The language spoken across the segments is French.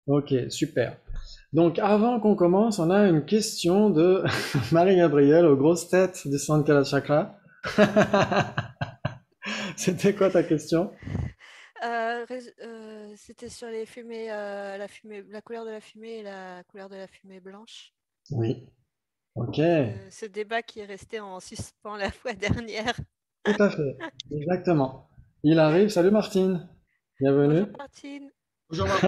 Ok, super. Donc, avant qu'on commence, on a une question de Marie-Gabrielle aux grosses têtes du centre Kalachakra. C'était quoi ta question? C'était sur les fumées, la fumée, la couleur de la fumée et la couleur de la fumée blanche. Oui, ok, Ce débat qui est resté en suspens la fois dernière. tout à fait, exactement. Il arrive, salut Martine, bienvenue. Bonjour Martine. Bonjour Marc.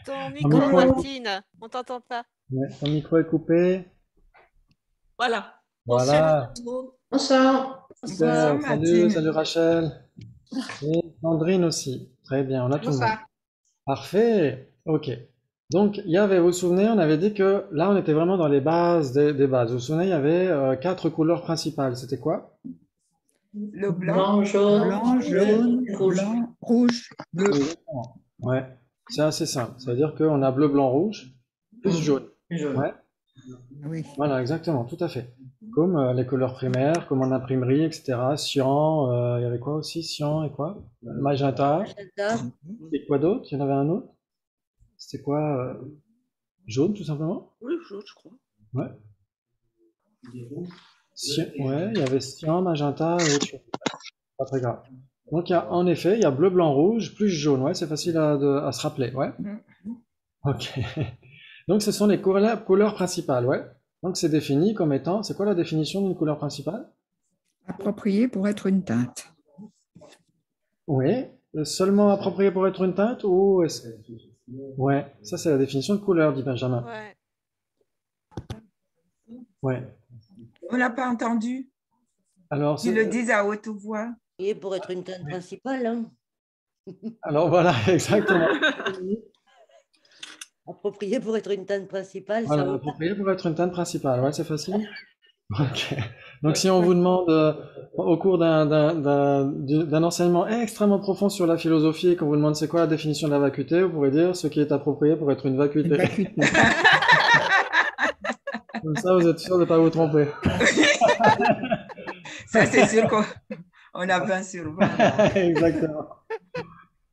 Ton Ton micro micro est, Bonjour. Martine, on t'entend pas. ouais, ton micro est coupé. Voilà. Bonsoir à Voilà, tout le monde. Bonsoir. Bonsoir super, salut, Martine. salut Rachel. Et Sandrine aussi. Très bien, on a tout le monde. Bonsoir. Parfait, ok. Donc, il y avait, vous vous souvenez, on avait dit que là, on était vraiment dans les bases des bases. Vous vous souvenez, il y avait quatre couleurs principales. C'était quoi? Le Blanc, jaune, blanc, jaune, rouge. blanc, rouge, bleu. Exactement. Ouais, c'est assez simple. Ça veut dire qu'on a bleu, blanc, rouge, plus jaune. Jaune. Ouais, Oui. voilà, exactement, tout à fait. Comme les couleurs primaires, comme en imprimerie, etc. Cyan, il y avait quoi aussi? Cyan et quoi? Magenta. Et quoi d'autre? Il y en avait un autre? C'était quoi? Jaune, tout simplement? Oui, jaune, je crois. Ouais. Ouais, il y avait cyan, magenta et autre chose. Pas très grave. Donc, en effet, il y a bleu, blanc, rouge, plus jaune. Ouais, c'est facile à se rappeler. Ouais. Mm. Ok. Donc, ce sont les couleurs principales. Ouais. Donc, c'est défini comme étant. C'est quoi la définition d'une couleur principale? Approprié pour être une teinte. Oui. Seulement approprié pour être une teinte ou ouais, ça c'est la définition de couleur, dit Benjamin. Ouais. Ouais. On n'a pas entendu. Alors, Ils le disent à haute voix. Et pour être une teinte principale, hein, alors voilà, exactement. appropriée pour être une teinte principale, ça Voilà, va. approprié pour être une teinte principale. Ouais, c'est facile. Ok. Donc, si on vous demande au cours d'un enseignement extrêmement profond sur la philosophie, qu'on vous demande c'est quoi la définition de la vacuité, vous pourrez dire ce qui est approprié pour être une Une vacuité. vacuité. Comme ça, vous êtes sûr de ne pas vous tromper. Ça, c'est sûr qu'on a 20 sur 20. Exactement.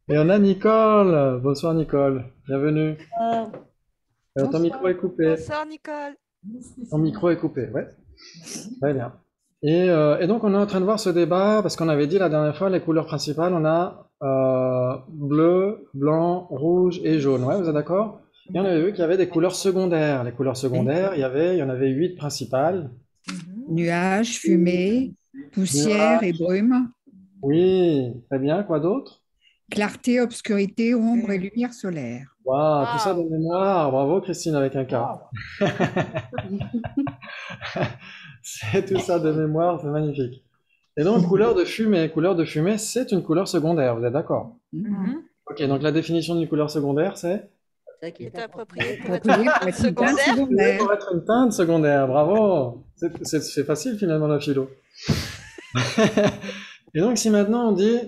Et on a Nicole. Bonsoir Nicole. Bienvenue. Ah, Ton micro est coupé. Bonsoir Nicole. Ton micro est coupé, ouais. Très bien. Et donc, on est en train de voir ce débat, parce qu'on avait dit la dernière fois, les couleurs principales, on a bleu, blanc, rouge et jaune. Ouais, vous êtes d'accord? Et on avait vu qu'il y avait des couleurs secondaires. Les couleurs secondaires, il y en avait 8 principales. Nuages, fumée, poussière et brume, Oui, très bien. Quoi d'autre? clarté, obscurité, ombre et lumière solaire. Waouh, tout ça de Waouh. mémoire. Bravo Christine avec un K. C'est tout ça de mémoire, c'est magnifique. Et donc, couleur de fumée. Couleur de fumée, c'est une couleur secondaire, vous êtes d'accord? Mhm. Ok, donc la définition d'une couleur secondaire, c'est? ça qui Qui est est approprié pour être Approprié pour être une teinte secondaire. secondaire. Pour être une teinte secondaire, bravo! C'est facile finalement la philo. Et donc, si maintenant on dit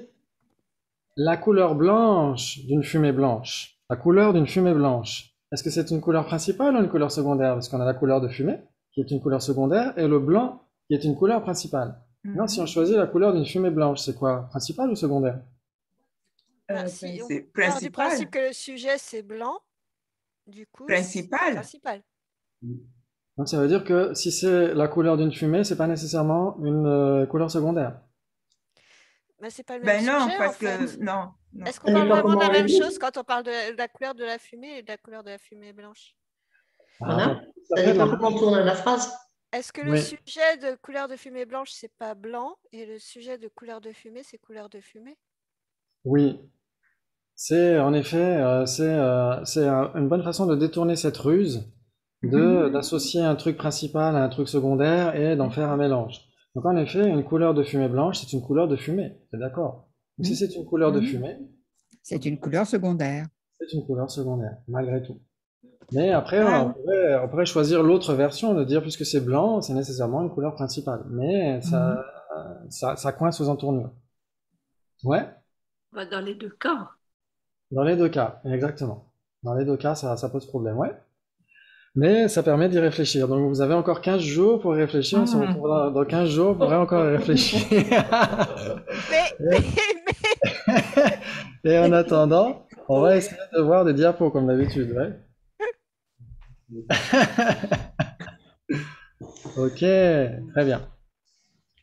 la couleur blanche d'une fumée blanche, la couleur d'une fumée blanche, est-ce que c'est une couleur principale ou une couleur secondaire? Parce qu'on a la couleur de fumée, qui est une couleur secondaire, et le blanc, qui est une couleur principale. Maintenant, si on choisit la couleur d'une fumée blanche, c'est quoi? Principale ou secondaire? Si on C'est part du principe principal. que le sujet c'est blanc, du coup, c'est Principal. principal. Donc ça veut dire que si c'est la couleur d'une fumée, c'est pas nécessairement une couleur secondaire. Mais c'est pas le même Ben non, sujet en parce fait. que non. Est-ce qu'on Ça parle dépend vraiment de la comment on même les dit. chose quand on parle de la couleur de la fumée et de la couleur de la fumée blanche? Voilà. Ça Ça fait dépend la- comment on tourne la phrase. Est-ce que le Oui. sujet de couleur de fumée blanche c'est pas blanc et le sujet de couleur de fumée c'est couleur de fumée? Oui, c'est en effet, une bonne façon de détourner cette ruse, d'associer un truc principal à un truc secondaire et d'en faire un mélange. Donc en effet, une couleur de fumée blanche, c'est une couleur de fumée, c'est d'accord. Donc si c'est une couleur de fumée, C'est une couleur secondaire. c'est une couleur secondaire, malgré tout. Mais après, Ah. on pourrait choisir l'autre version, de dire puisque c'est blanc, c'est nécessairement une couleur principale. Mais ça coince aux entournures. Ouais, Dans les deux cas. dans les deux cas, exactement. Dans les deux cas, ça pose problème, ouais. Mais ça permet d'y réfléchir. Donc vous avez encore 15 jours pour y réfléchir. On se retrouve dans 15 jours, vous pourrez encore y réfléchir. Mais Et en attendant, On va essayer de voir des diapos comme d'habitude, ouais. Ok, très bien.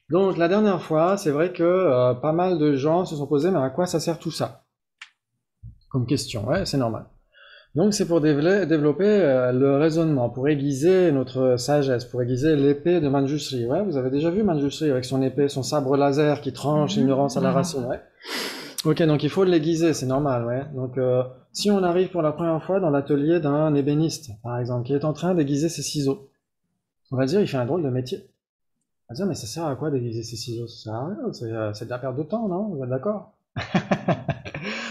Donc la dernière fois, c'est vrai que pas mal de gens se sont posés, mais à quoi ça sert tout ça? Comme question, ouais, c'est normal. Donc c'est pour développer le raisonnement, pour aiguiser notre sagesse, pour aiguiser l'épée de Manjushri. Ouais, vous avez déjà vu Manjushri avec son épée, son sabre laser qui tranche l'ignorance à la racine, ouais. Ok, donc il faut l'aiguiser, c'est normal, ouais. Donc si on arrive pour la première fois dans l'atelier d'un ébéniste, par exemple, qui est en train d'aiguiser ses ciseaux, on va dire il fait un drôle de métier. On va dire mais ça sert à quoi d'aiguiser ses ciseaux? Ça sert à rien, c'est de la perte de temps, non? Vous êtes d'accord?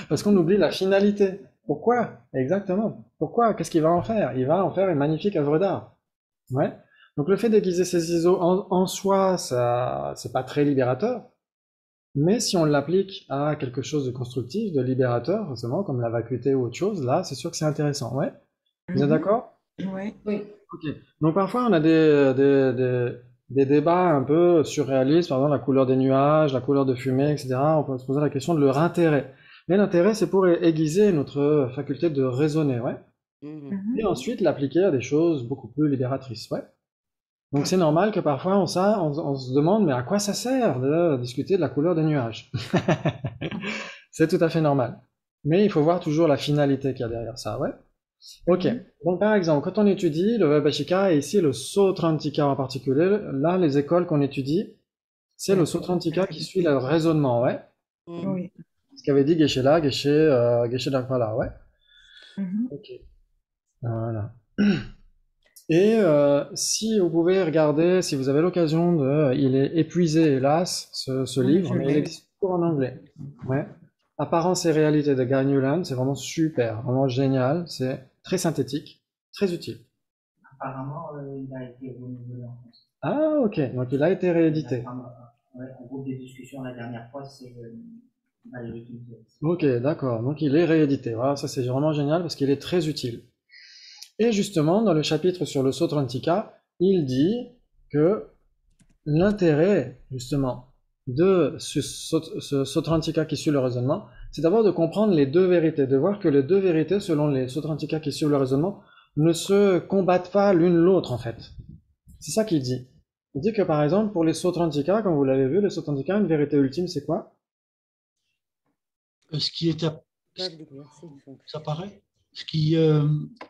Parce qu'on oublie la finalité. Pourquoi? Exactement. Pourquoi? Qu'est-ce qu'il va en faire? Il va en faire une magnifique œuvre d'art. Ouais. Donc le fait d'aiguiser ses ciseaux en soi, ça, c'est pas très libérateur. Mais si on l'applique à quelque chose de constructif, de libérateur, forcément, comme la vacuité ou autre chose, là, c'est sûr que c'est intéressant. Ouais. Vous êtes d'accord? Oui. Oui. Ok. Donc parfois, on a des débats un peu surréalistes, par exemple la couleur des nuages, la couleur de fumée, etc. On peut se poser la question de leur intérêt. Mais l'intérêt, c'est pour aiguiser notre faculté de raisonner, ouais. Mhm. Et ensuite l'appliquer à des choses beaucoup plus libératrices, ouais. Donc c'est normal que parfois on se demande, mais à quoi ça sert de discuter de la couleur des nuages? C'est tout à fait normal. Mais il faut voir toujours la finalité qu'il y a derrière ça, ouais. Ok. Donc par exemple, quand on étudie le Vaibhashika et ici le Sautrantika en particulier, là les écoles qu'on étudie, c'est le Sautrantika qui suit le raisonnement, ouais. Mhm. Oui. Ce qu'avait dit Geshe-la, Geshe Dakpala, ouais. Ok. Voilà. Et si vous pouvez regarder, si vous avez l'occasion de, il est épuisé hélas ce Oui, livre, je mais il l'ai. existe toujours en anglais. Ouais. Apparence et réalité de Guy Newland, c'est vraiment super, vraiment génial, c'est très synthétique, très utile. Apparemment, il a été renouvelé en France. Ah ok, donc il a été réédité. Ouais, en groupe de discussion la dernière fois, c'est Valérie qui nous a dit. Ok, d'accord, donc il est réédité. Voilà, ça c'est vraiment génial parce qu'il est très utile. Et justement, dans le chapitre sur le Sautrantika, il dit que l'intérêt, justement, de ce Sautrantika qui suit le raisonnement, c'est d'abord de comprendre les deux vérités, de voir que les deux vérités, selon les Sautrantika qui suivent le raisonnement, ne se combattent pas l'une l'autre, en fait. C'est ça qu'il dit. Il dit que, par exemple, pour les Sautrantika, comme vous l'avez vu, les Sautrantika, une vérité ultime, c'est quoi? Ce qui est à... Capable d'exercer une fonction. Ça paraît? Ce qui est...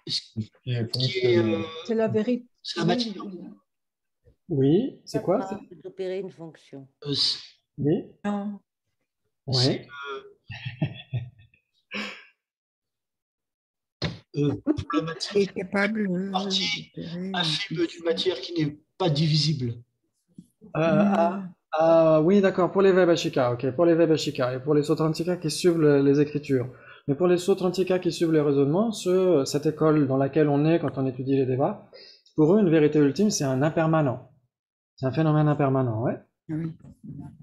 C'est la vérité. c'est la matière. Oui, c'est quoi? Capable d'opérer une fonction. Oui? Non. Ouais. Pour la matière, Est capable partie d'opérer infime d'une matière qui n'est pas divisible. Oui, d'accord, pour les Vaibhashika, ok, pour les Vaibhashika et pour les Sautrantika qui suivent les écritures. Mais pour les Sautrantika qui suivent les raisonnements, cette école dans laquelle on est quand on étudie les débats, pour eux, une vérité ultime, c'est un impermanent. C'est un phénomène impermanent, ouais. Oui.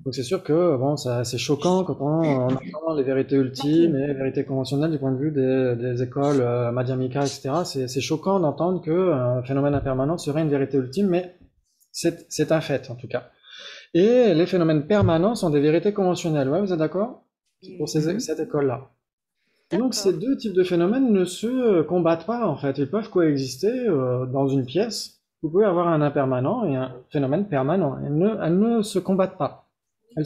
Donc c'est sûr que bon, c'est choquant quand on entend les vérités ultimes et les vérités conventionnelles du point de vue des écoles Madhyamika, etc. C'est choquant d'entendre que un phénomène impermanent serait une vérité ultime, mais c'est un fait en tout cas. Et les phénomènes permanents sont des vérités conventionnelles, ouais, vous êtes d'accord? Pour cette école-là. Et donc ces deux types de phénomènes ne se combattent pas en fait, ils peuvent coexister dans une pièce. Vous pouvez avoir un impermanent et un phénomène permanent. Elles ne se combattent pas. Elles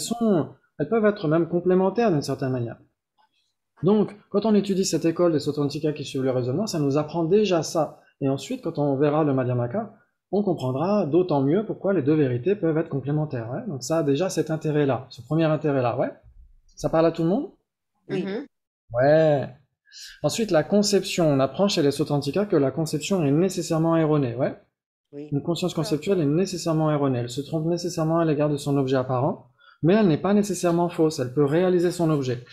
peuvent être même complémentaires d'une certaine manière. Donc, quand on étudie cette école des Sautrantika qui suivent le raisonnement, ça nous apprend déjà ça. Et ensuite, quand on verra le Madhyamaka, on comprendra d'autant mieux pourquoi les deux vérités peuvent être complémentaires. Ouais. Donc ça a déjà cet intérêt-là, ce premier intérêt-là. Ouais. Ça parle à tout le monde? Oui. Ouais. Ensuite, la conception. On apprend chez les Sautrantika que la conception est nécessairement erronée. Ouais. Oui. Une conscience conceptuelle est nécessairement erronée. Elle se trompe nécessairement à l'égard de son objet apparent, mais elle n'est pas nécessairement fausse. Elle peut réaliser son objet.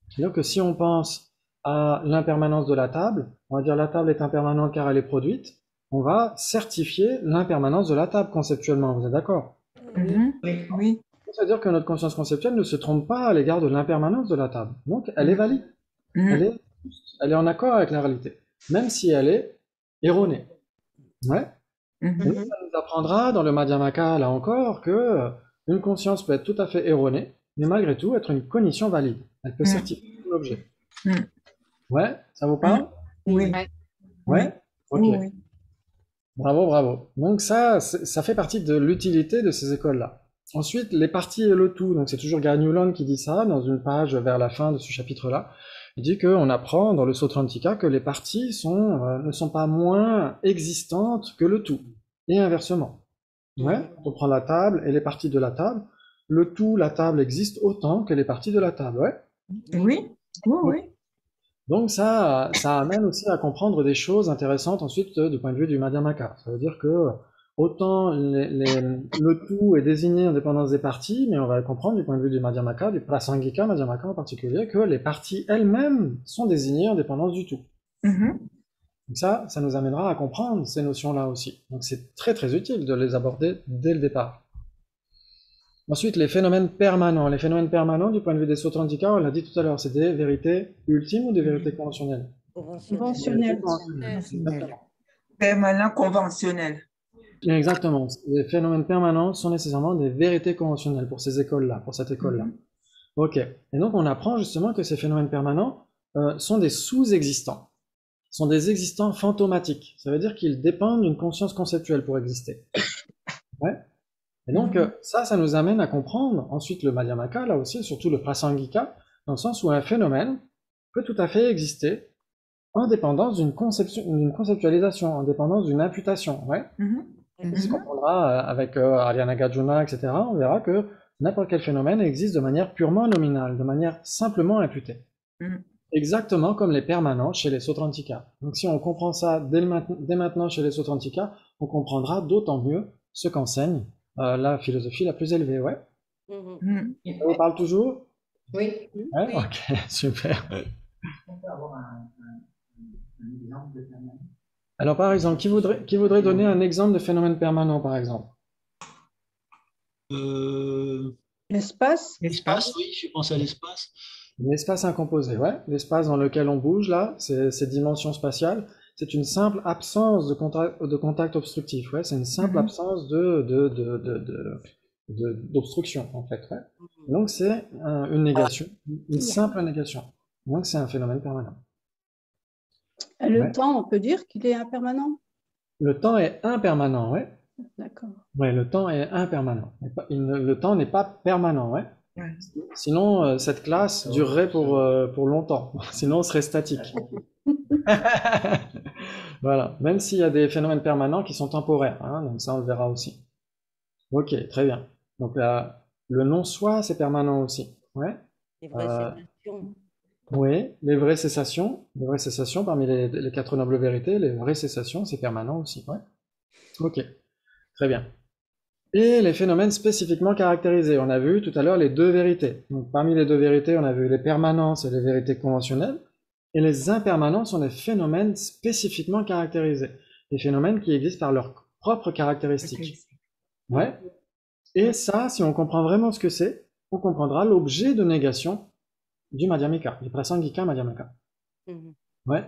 C'est-à-dire que si on pense à l'impermanence de la table, on va dire la table est impermanente car elle est produite, on va certifier l'impermanence de la table conceptuellement. Vous êtes d'accord? Oui. C'est-à-dire que notre conscience conceptuelle ne se trompe pas à l'égard de l'impermanence de la table. Donc elle est valide. Elle est en accord avec la réalité, même si elle est erronée. Ouais. Et ça nous apprendra dans le Madhyamaka, là encore, que une conscience peut être tout à fait erronée, mais malgré tout être une cognition valide. Elle peut certifier l'objet. Ouais, ça vous parle? Oui, Ouais. Ouais? Ok. oui, oui. Bravo, bravo. Donc ça fait partie de l'utilité de ces écoles-là. Ensuite, les parties et le tout. Donc c'est toujours Gary Newland qui dit ça dans une page vers la fin de ce chapitre-là. Il dit qu'on apprend dans le Sautrantika que les parties ne sont pas moins existantes que le tout. Et inversement. Ouais, on prend la table et les parties de la table. Le tout, la table existe autant que les parties de la table. Ouais. Oui, oui, oui. Donc ça amène aussi à comprendre des choses intéressantes ensuite du point de vue du Madhyamaka. Ça veut dire que autant le tout est désigné en dépendance des parties, mais on va comprendre du point de vue du Madhyamaka, du Prasangika Madhyamaka en particulier, que les parties elles-mêmes sont désignées en dépendance du tout. Mhm. Donc ça nous amènera à comprendre ces notions-là aussi. Donc c'est très très utile de les aborder dès le départ. Ensuite, les phénomènes permanents. Les phénomènes permanents, du point de vue des Sautrantika, on l'a dit tout à l'heure, c'est des vérités ultimes ou des vérités conventionnelles? Conventionnel. Exactement. Permanent conventionnel. Exactement. Les phénomènes permanents sont nécessairement des vérités conventionnelles pour ces écoles-là, pour cette école-là. Ok. Et donc, on apprend justement que ces phénomènes permanents sont des sous-existants, sont des existants fantomatiques. Ça veut dire qu'ils dépendent d'une conscience conceptuelle pour exister. Ouais. Et donc, ça nous amène à comprendre ensuite le Madhyamaka, là aussi, surtout le Prasangika, dans le sens où un phénomène peut tout à fait exister en dépendance d'une conceptualisation, en dépendance d'une imputation. Ouais. C'est ce qu'on comprendra avec Arya Nagarjuna, etc. On verra que n'importe quel phénomène existe de manière purement nominale, de manière simplement imputée. Exactement comme les permanents chez les Sautrantika. Donc si on comprend ça dès maintenant chez les Sautrantika, on comprendra d'autant mieux ce qu'enseigne la philosophie la plus élevée. Ouais. Ça vous parle toujours? Oui. Ouais, Oui. ok, super. On peut avoir un exemple de phénomène. Alors par exemple, qui voudrait donner un exemple de phénomène permanent, par exemple? L'espace? L'espace, oui, je pense à l'espace. L'espace incomposé, ouais. L'espace dans lequel on bouge, là, ces dimensions spatiales, c'est une simple absence de contact obstructif, ouais. C'est une simple absence d'obstruction, en fait, ouais. Donc c'est une négation, une simple négation. Donc c'est un phénomène permanent. Et le Ouais. temps, on peut dire qu'il est impermanent? Le temps est impermanent, ouais. D'accord. Ouais, le temps est impermanent. Le temps n'est pas permanent, ouais. Ouais. Sinon, cette classe durerait pour longtemps. Sinon, on serait statique. Voilà. Même s'il y a des phénomènes permanents qui sont temporaires, hein, donc ça, on le verra aussi. Ok, très bien. Donc là, le non-soi, c'est permanent aussi. Ouais. Les vraies sensations. Oui, les vraies cessations parmi les quatre nobles vérités, les vraies cessations, c'est permanent aussi. Ouais. Ok, très bien. Et les phénomènes spécifiquement caractérisés. On a vu tout à l'heure les deux vérités. Donc, parmi les deux vérités, on a vu les permanences et les vérités conventionnelles. Et les impermanents sont des phénomènes spécifiquement caractérisés. Des phénomènes qui existent par leurs propres caractéristiques. Ouais. Et ça, si on comprend vraiment ce que c'est, on comprendra l'objet de négation du Madhyamika, du Prasangika Madhyamaka. Ouais.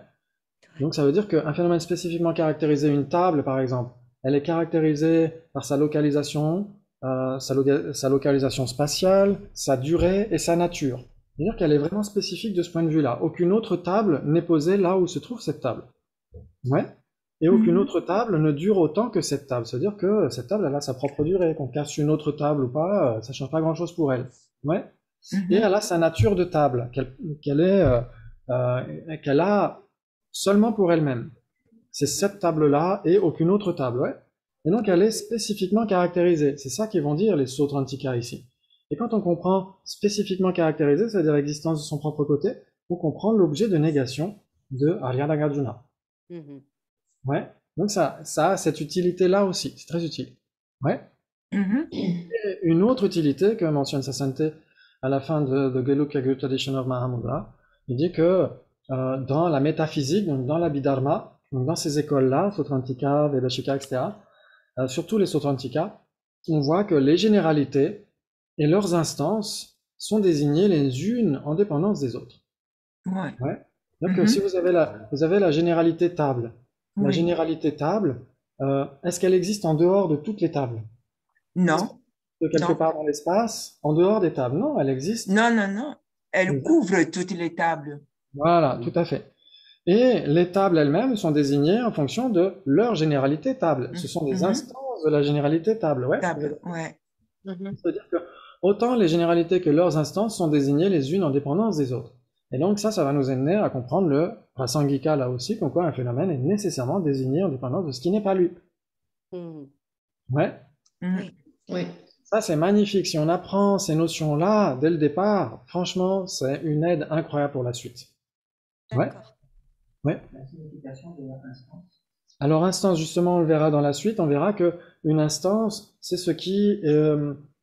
Donc ça veut dire qu'un phénomène spécifiquement caractérisé, une table par exemple, elle est caractérisée par sa localisation, sa localisation spatiale, sa durée et sa nature. C'est-à-dire qu'elle est vraiment spécifique de ce point de vue-là. Aucune autre table n'est posée là où se trouve cette table. Ouais. Et aucune autre table ne dure autant que cette table. C'est-à-dire que cette table, elle a sa propre durée. Qu'on casse une autre table ou pas, ça change pas grand-chose pour elle. Ouais. Et elle a sa nature de table, qu'elle a seulement pour elle-même. C'est cette table-là et aucune autre table, ouais. Et donc elle est spécifiquement caractérisée. C'est ça qu'ils vont dire les Sautrantika ici. Et quand on comprend spécifiquement caractérisé, c'est-à-dire l'existence de son propre côté, on comprend l'objet de négation de Arya Nagarjuna. Ouais. Donc ça a cette utilité-là aussi. C'est très utile. Ouais. Et une autre utilité que mentionne Sasante à la fin de Gelukya Guru Tradition of Mahamudra, il dit que dans la métaphysique, donc dans l'Abhidharma, donc dans ces écoles-là, Sautrantika, Vedashika, etc., surtout les Sautrantika, on voit que les généralités et leurs instances sont désignées les unes en dépendance des autres. Ouais. Ouais. Donc si vous avez la généralité table, la généralité table, est-ce qu'elle existe en dehors de toutes les tables? Non. De quelque part dans l'espace, en dehors des tables? Non, elle existe. Non. Elle couvre toutes les tables. Voilà, tout à fait. Et les tables elles-mêmes sont désignées en fonction de leur généralité table. Ce sont des instances de la généralité table. Ouais. Table, ouais. C'est-à-dire que autant les généralités que leurs instances sont désignées les unes en dépendance des autres. Et donc ça va nous amener à comprendre le prasangika là aussi, comme quoi un phénomène est nécessairement désigné en dépendance de ce qui n'est pas lui. Ouais. Oui. Ça, c'est magnifique. Si on apprend ces notions-là dès le départ, franchement, c'est une aide incroyable pour la suite. Ouais. D'accord. Ouais. La signification de l'instance. Alors, instance, justement, on le verra dans la suite. On verra que une instance, c'est ce qui,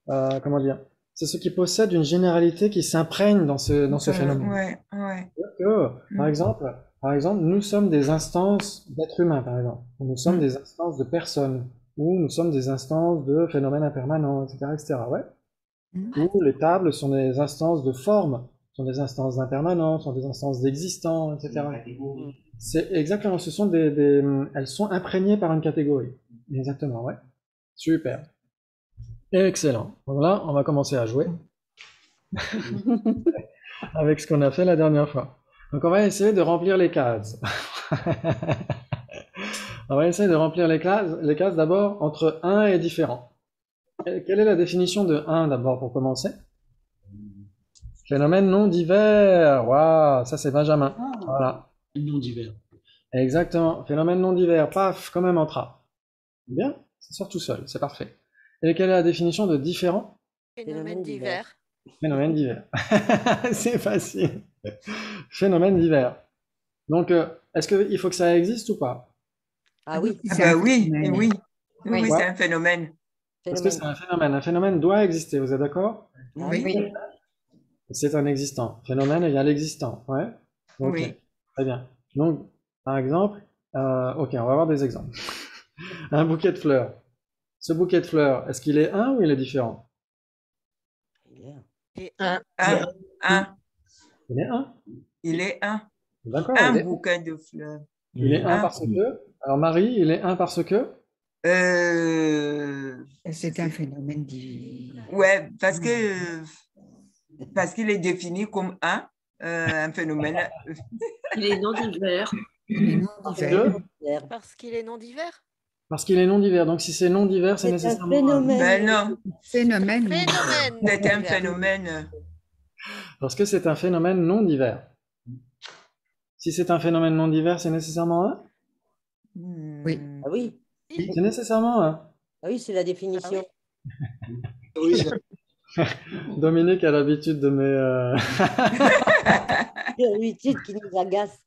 comment dire, c'est ce qui possède une généralité qui s'imprègne dans ce phénomène. Ouais, ouais. Par exemple, nous sommes des instances d'êtres humains, par exemple. Nous sommes des instances de personnes. Ou nous sommes des instances de phénomènes impermanents, etc., etc. Ouais. Ou les tables sont des instances de forme, sont des instances d'impermanents, sont des instances d'existants, etc. C'est exactement, ce sont elles sont imprégnées par une catégorie. Exactement, ouais. Super. Excellent. Donc là, on va commencer à jouer avec ce qu'on a fait la dernière fois. Donc on va essayer de remplir les cases. On va essayer de remplir les cases d'abord entre 1 et différent. Quelle est la définition de 1 d'abord pour commencer? Phénomène non divers. Waouh, ça c'est Benjamin. Voilà. Non divers. Exactement. Phénomène non divers. Paf, comme un mantra. Bien, ça sort tout seul, c'est parfait. Et quelle est la définition de différent? Phénomène divers. Phénomène divers. C'est facile. Phénomène divers. Donc, est-ce qu'il faut que ça existe ou pas? Ah oui. Ah bah oui, phénomène. oui. Oui, Ouais. c'est un phénomène. Parce que c'est un phénomène. Un phénomène doit exister, vous êtes d'accord? Oui. C'est un existant. Phénomène égale existant. Ouais. Ok. Oui. Très bien. Donc, par exemple, ok, on va voir des exemples. Un bouquet de fleurs. Ce bouquet de fleurs, est-ce qu'il est un ou il est différent? Et Un. Un. Il est un. Il est un. D'accord. Un Il est, bouquet de fleurs. il est un Un. parce que. Alors, Marie, il est un parce que. C'est un phénomène divin. Ouais, parce qu'il est défini comme un phénomène. Il est non divers. Il est non Parce divers. que. parce qu'il est non divers. Parce qu'il est non divers. Donc, si c'est non divers, c'est C'est un nécessairement un. phénomène. Ben non, Phénomène. Phénomène non c'est un divers. phénomène. Parce que c'est un phénomène non divers. Si c'est un phénomène non divers, c'est nécessairement un? Oui. Ah oui. C'est nécessairement un. Ah oui, c'est la définition. Oui, ça- Dominique a l'habitude de mes. C'est l'habitude qui nous agace.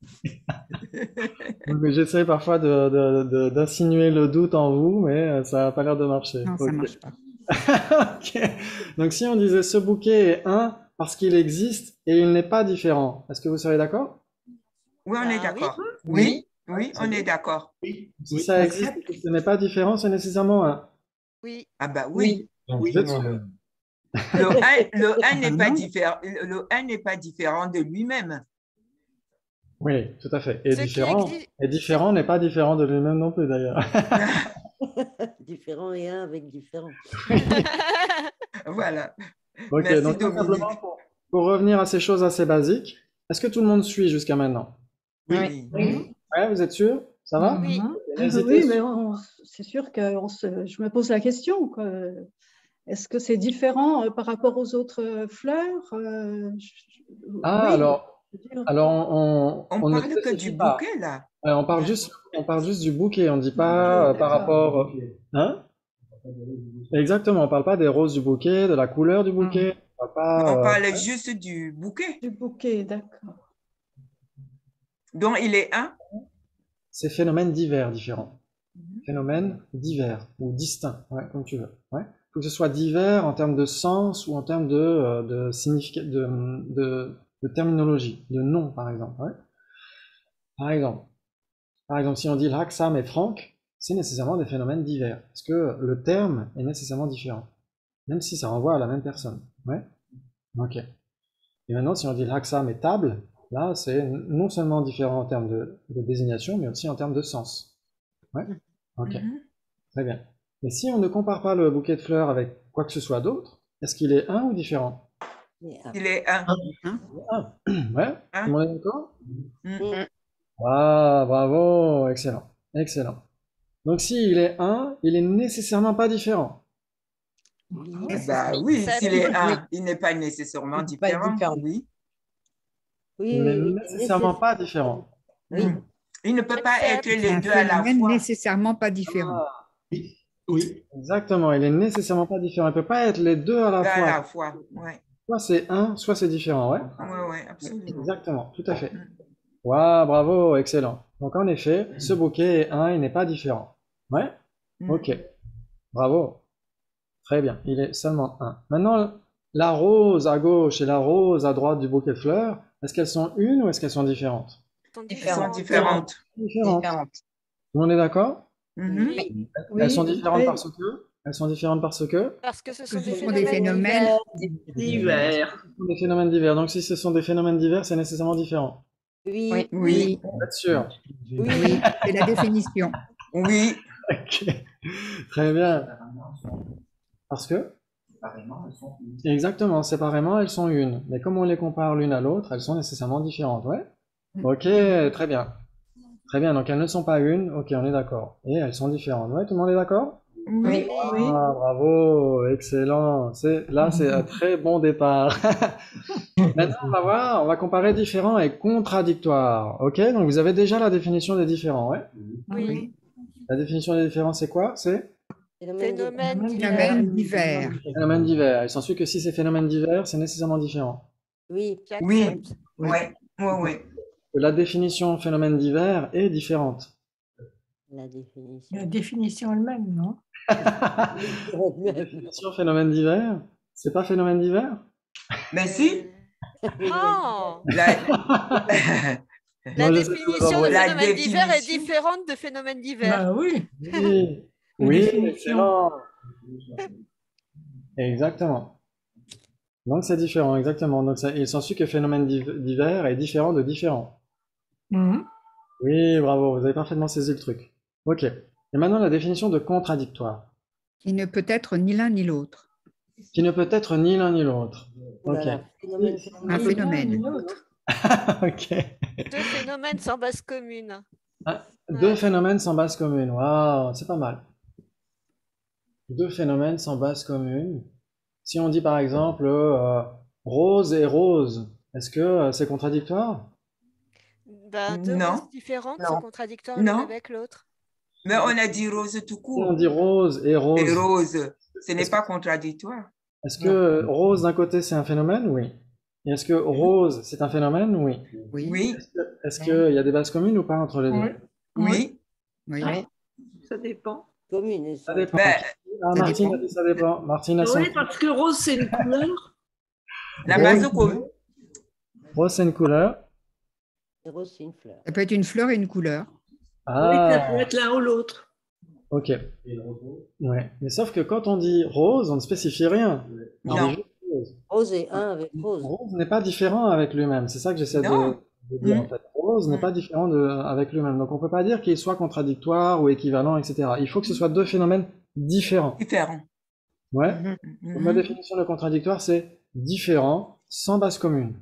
Donc, j'essaie parfois d'insinuer le doute en vous, mais ça n'a pas l'air de marcher. Non, ça Ok. marche pas. Ok. Donc, si on disait ce bouquet est un parce qu'il existe et il n'est pas différent, est-ce que vous serez d'accord? Oui, on Ah est oui. d'accord. Oui, oui, on est d'accord. Si ça existe et que ce n'est pas différent, c'est nécessairement un. Oui. Ah bah oui. Vous êtes sûr? Le un n'est pas Non. différent. Le un n'est pas différent de lui-même. Oui, tout à fait. Et Ce qui différent, existe- et différent n'est pas différent de lui-même non plus d'ailleurs. Différent et un avec différent. Voilà. Ok, Merci, donc tout Dominique. simplement pour revenir à ces choses assez basiques, est-ce que tout le monde suit jusqu'à maintenant? Oui. Ouais, vous êtes sûr? Ça va? Oui. N'hésitez Oui, sur- mais c'est sûr que je me pose la question, quoi. Est-ce que c'est différent par rapport aux autres fleurs? Ah, Oui, alors, je veux dire. On ne parle que spécifie du pas. bouquet, là. On parle juste du bouquet, on ne dit pas par rapport. Hein? Exactement, on parle pas des roses du bouquet, de la couleur du bouquet. On parle pas, On parle juste du bouquet. Du bouquet, d'accord. Donc, il est un. c'est phénomènes divers, différents. Phénomènes divers ou distincts, ouais, comme tu veux. Ouais. Faut que ce soit divers en termes de sens ou en termes de de terminologie, de nom, par exemple. Ouais. Par exemple, si on dit Laksam et Franck, c'est nécessairement des phénomènes divers, parce que le terme est nécessairement différent, même si ça renvoie à la même personne. Ouais. Ok. Et maintenant, si on dit Laksam et table, là, c'est non seulement différent en termes de désignation, mais aussi en termes de sens. Ouais. Ok. Très bien. Mais si on ne compare pas le bouquet de fleurs avec quoi que ce soit d'autre, est-ce qu'il est un ou différent? Mais, Il est un. Un. Ouais. Un. Tout le monde est d'accord? Mm. Ah, bravo, excellent, excellent. Donc s'il est un, il est nécessairement pas différent. Eh ben oui, Ça s'il peut- est un, il n'est pas nécessairement Il n'est pas différent. différent. Oui. Oui, Il n'est oui, oui. nécessairement pas différent. Oui. Mm. Il ne peut pas être J'accepte. C'est les un deux à la phénomène fois. nécessairement pas différent. Oui, Exactement, il est nécessairement pas différent. Il peut pas être les deux à la Deux à fois. la fois. Ouais, Soit c'est un, soit c'est différent, ouais. ouais, absolument. Exactement, tout à fait. Mm. Waouh, bravo, excellent. Donc en effet, ce bouquet est un, il n'est pas différent. Ouais? Mm. Ok, bravo. Très bien, il est seulement un. Maintenant, la rose à gauche et la rose à droite du bouquet de fleurs, est-ce qu'elles sont une ou est-ce qu'elles sont différentes? Sont Elles sont différentes. différentes. Différentes. Différente. Tout le monde est d'accord? Mhm. Oui, Elles sont Oui, différentes et- parce que? Elles sont différentes parce que? parce que ce sont Ce des sont des phénomènes phénomènes. Divers. Ce sont des phénomènes divers. Donc si ce sont des phénomènes divers, c'est nécessairement différent. Oui. Oui, Oui, Vous êtes sûr? Oui. oui, c'est la définition. oui, Ok, très bien. Séparément, elles sont- Parce que? séparément, elles sont unies. Exactement, séparément, elles sont une. Mais comme on les compare l'une à l'autre, elles sont nécessairement différentes, ouais? Ok, très bien. Très bien, donc elles ne sont pas une, ok, on est d'accord. Et elles sont différentes, ouais, tout le monde est d'accord? oui. oui. Ah, bravo, excellent. Là, c'est un très bon départ. Maintenant, on va voir, on va comparer différents et contradictoires. Ok, donc vous avez déjà la définition des différents, ouais? Oui. La définition des différents, c'est quoi? C'est Phénomènes divers. Phénomènes divers. phénomènes divers. Il s'ensuit que si c'est phénomènes divers, c'est nécessairement différent. Oui. Oui. J'accepte. Ouais, ouais, ouais. La définition phénomène divers est différente. La définition. La définition elle-même, non? La définition phénomène divers, c'est pas phénomène divers? Mais si, Non, la, la Moi, je sais définition pas, de La phénomène divers est définition. différente de phénomène divers. Bah oui. Oui, La oui, définition. excellent. Exactement. Donc c'est différent, exactement. Donc il s'ensuit que phénomène divers est différent de différent. Mhm. Oui, bravo, vous avez parfaitement saisi le truc. Ok. Et maintenant la définition de contradictoire, Qui ne peut être ni l'un ni l'autre. qui ne peut être ni l'un ni l'autre. Oh là Ok. là, phénomène, Un phénomène. phénomène. L'autre. Ok. Deux phénomènes sans base commune. Deux phénomènes sans base commune. Waouh, c'est pas mal. Deux phénomènes sans base commune. Si on dit par exemple rose et rose, est-ce que c'est contradictoire? Ben, deux Non. roses différentes Non. sont contradictoires l'une Non. avec l'autre. mais on a dit rose tout Si on court. dit rose et Et rose, rose, ce n'est pas contradictoire. est-ce que rose d'un côté c'est un phénomène? Oui. Et est-ce que rose c'est un phénomène? Oui. Oui, Oui, Est-ce qu'il y a des bases communes ou pas entre les deux? Oui. oui. oui. Ça dépend. Commune. Ça dépend. Ben, Ah, ça Martine dépend. a dit ça dépend. Martine a son... Oui, parce que rose, c'est une couleur. la Rose. base commune. Rose c'est une couleur. Et rose, c'est une fleur. Ça peut être une fleur et une couleur. Oui, ça Ah, peut être l'un ou l'autre. ok. Ouais. Mais sauf que quand on dit rose, on ne spécifie rien. On Non. dit juste rose. Rose est un avec rose. Rose n'est pas différent avec lui-même. C'est ça que j'essaie Non. de dire Mm. en fait. Rose n'est Mm. pas différent avec lui-même. Donc on peut pas dire qu'il soit contradictoire ou équivalent, etc. Il faut que ce soit deux phénomènes différents. Différent. Ouais. Mhm, Donc, ma mhm. définition de contradictoire, c'est différent, sans base commune.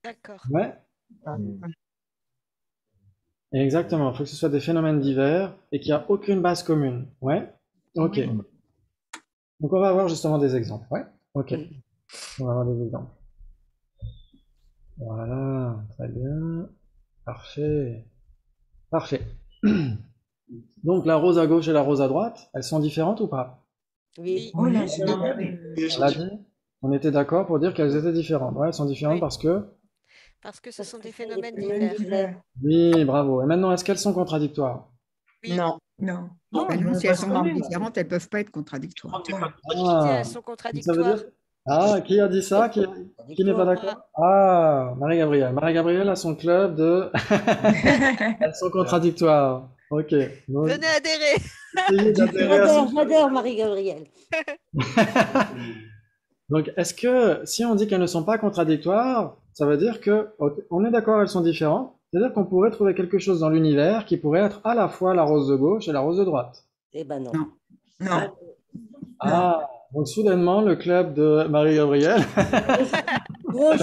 D'accord. Ouais. Exactement. Il faut que ce soit des phénomènes divers et qu'il n'y a aucune base commune. Ouais. Ok. Donc on va avoir justement des exemples. Ouais. Ok. On va avoir des exemples. Voilà. Très bien. Parfait. Parfait. Donc la rose à gauche et la rose à droite, elles sont différentes ou pas? Oui. Oui, On l'a dit? On était d'accord pour dire qu'elles étaient différentes. Ouais, elles sont différentes Oui. parce que... Parce que ce Parce sont que des c'est phénomènes phénomènes divers. Oui, bravo. Et maintenant, est-ce qu'elles sont contradictoires? Oui. Non. Non. Ben non, si elles sont commune. différentes, elles ne peuvent pas être contradictoires. Qui dit Ah, elles sont ça veut contradictoires? dire... Ah, qui a dit ça? Qui n'est pas d'accord? Ah, Marie-Gabrielle. Marie-Gabrielle a son club de... Elles sont contradictoires. Ok. Donc, Venez adhérer. essayez d'adhérer à son- J'adore Marie-Gabrielle. Donc, est-ce que si on dit qu'elles ne sont pas contradictoires, ça veut dire que, ok, on est d'accord, elles sont différentes, c'est-à-dire qu'on pourrait trouver quelque chose dans l'univers qui pourrait être à la fois la rose de gauche et la rose de droite. Eh ben non. Non. Non. Ah, donc soudainement, le club de Marie-Gabrielle, Gauche.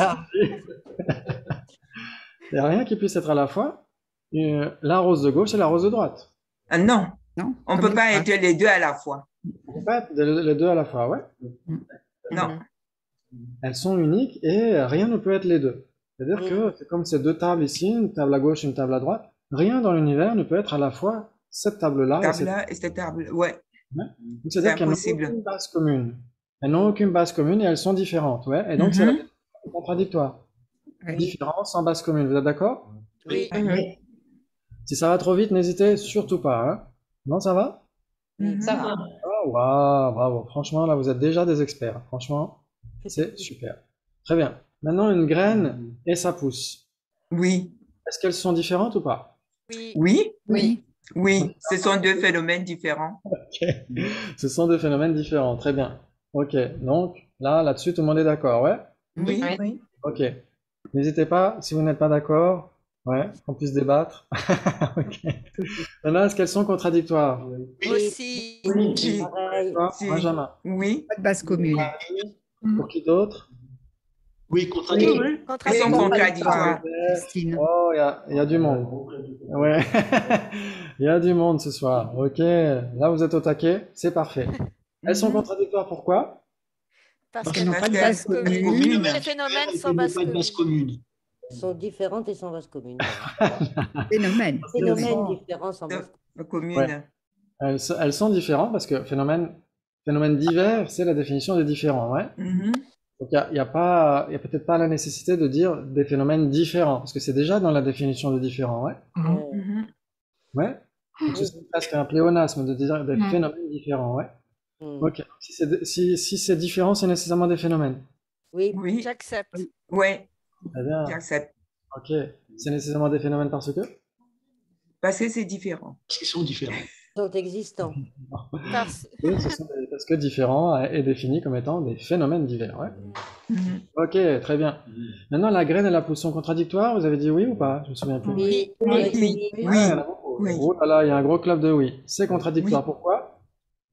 il n'y a rien qui puisse être à la fois. la rose de gauche et la rose de droite. Non, Non, on ne comme peut pas les être les deux à la fois. On peut pas être les deux à la fois, ouais. Non. Elles sont uniques et rien ne peut être les deux. C'est-à-dire que c'est comme ces deux tables ici, une table à gauche et une table à droite. Rien dans l'univers ne peut être à la fois cette table-là et cette Table-là et cette table, ouais. ouais. Donc, c'est-à-dire C'est qu'elles n'ont impossible. aucune base commune. Elles n'ont aucune base commune et elles sont différentes, ouais. Et donc, c'est la définition contradictoire. Oui. Différent sans base commune, vous êtes d'accord? Oui. Si ça va trop vite, n'hésitez surtout pas, hein. Non, ça va? Ça va. Ah, waouh, bravo. Franchement, là, vous êtes déjà des experts. Franchement, c'est super. Très bien. Maintenant, une graine et ça pousse. Oui, Est-ce qu'elles sont différentes ou pas? Oui. oui, Oui. oui. Ce sont deux phénomènes différents. Ce sont deux phénomènes différents. Très bien. Ok. Donc, là-dessus, tout le monde est d'accord, ouais? Oui, Oui. Ok. N'hésitez pas, si vous n'êtes pas d'accord, ouais, qu'on puisse débattre. Ok. Maintenant, est-ce qu'elles sont contradictoires? Aussi. oui, Pareil. Toi, Si. Benjamin. oui. Pas de base commune. Pour qui d'autre? Oui, contradictoire. Elles sont Contradictoire. contradictoires. Christine. Oh, il y a du monde. Ouais. Il y a du monde ce soir. Ok. Là, vous êtes au taquet. C'est parfait. Elles sont contradictoires, pourquoi? Parce Qu'elles n'ont que pas de Parce base que- commune. Commune. les phénomènes Elles sans n'ont base pas de base commune. commune. Elles sont différentes et sans base commune. Phénomène. Phénomènes différents sans base Commune. Ouais. Elles sont différentes parce que phénomène divers, c'est la définition de différent, ouais. Mhm. Donc il y a peut-être pas la nécessité de dire des phénomènes différents, parce que c'est déjà dans la définition de différent, ouais. commune. Mhm. Ouais. Donc c'est presque un pléonasme de dire des Mhm. phénomènes différents, ouais. Mm. Ok. Si c'est différent, c'est nécessairement des phénomènes. Oui. Oui, J'accepte. ouais, Très bien. j'accepte. Ok. C'est nécessairement des phénomènes parce que? Parce que c'est différent. Parce qu'ils sont différents. Ils sont existants. Parce... Oui, parce que différent est défini comme étant des phénomènes divers, ouais. Mhm. Ok, très bien. Maintenant, la graine et la pousse sont contradictoires, vous avez dit oui ou pas? Je me souviens plus. Oui. Oui, Ah, oui, il y en a beaucoup. oui. Oh là là, il y a un gros club de oui. C'est contradictoire, pourquoi?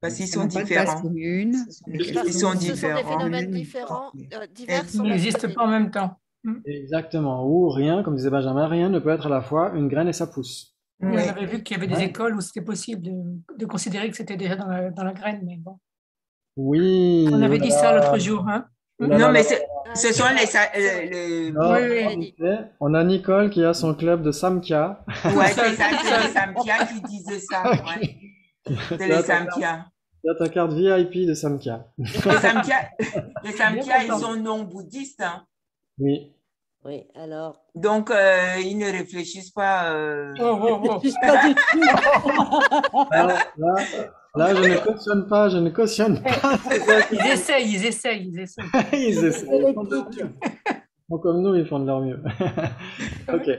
Parce qu'ils Elles sont n'ont pas de base différents. commune. mais qu'elles Parce Ils que sont ce sont des différents. phénomènes différents, divers Ils sans Ils base n'existent commune. pas en même temps. Exactement. Ou rien, comme disait Benjamin, rien ne peut être à la fois une graine et sa pousse. Et on Oui. avait vu qu'il y avait des écoles où c'était possible de considérer que c'était déjà dans la graine, mais bon. Oui. On avait oh là dit ça là. l'autre jour, hein. Oh là Non, là mais là. ce sont les, Non, Oui, oui. en effet, on a Nicole qui a son club de Samkhya. ouais, seul, c'est ça, tout c'est seul. les Samkhya qui disaient ça. Ouais. C'est Tu les as ta carte- Samkhya. tu as ta carte VIP de Samkhya. Les Samkhya, les Samkhya, ils content. sont non bouddhistes, hein. Oui. Oui. Alors. Donc ils ne réfléchissent pas. Oh, oh, oh. Je suis pas du tout. Là, je ne cautionne pas, je ne cautionne pas. C'est ça qui- Ils essayent. Ils essaient. Ils font de leur mieux. Bon, comme nous, ils font de leur mieux. Ok.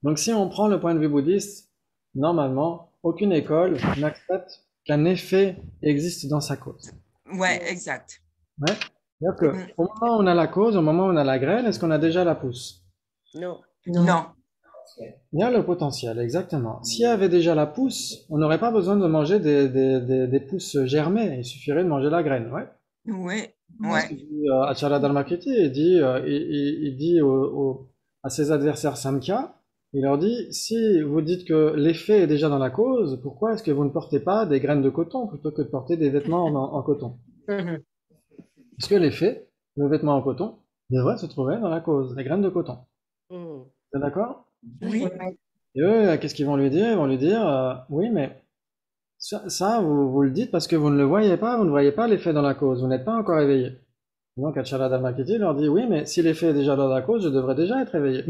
Donc, si on prend le point de vue bouddhiste, normalement, aucune école n'accepte qu'un effet existe dans sa cause. Ouais, exact. Ouais. C'est-à-dire que, au moment où on a la cause, au moment où on a la graine, est-ce qu'on a déjà la pousse? Non. Non. Il y a le potentiel, exactement. S'il y avait déjà la pousse, on n'aurait pas besoin de manger des pousses germées. Il suffirait de manger la graine, ouais. Oui, Ce ouais. que dit Achala Dharmakirti, il dit à ses adversaires Samkhya, il leur dit, si vous dites que l'effet est déjà dans la cause, pourquoi est-ce que vous ne portez pas des graines de coton plutôt que de porter des vêtements en coton? Parce que l'effet, le vêtement en coton, devrait se trouver dans la cause, les graines de coton. Mm. Vous êtes d'accord? Oui, Et eux, qu'est-ce qu'ils vont lui dire? Ils vont lui dire, oui, mais ça, vous le dites parce que vous ne le voyez pas, vous ne voyez pas l'effet dans la cause, vous n'êtes pas encore éveillé. Et donc, Achala Dharmakirti leur dit, oui, mais si l'effet est déjà dans la cause, je devrais déjà être éveillé.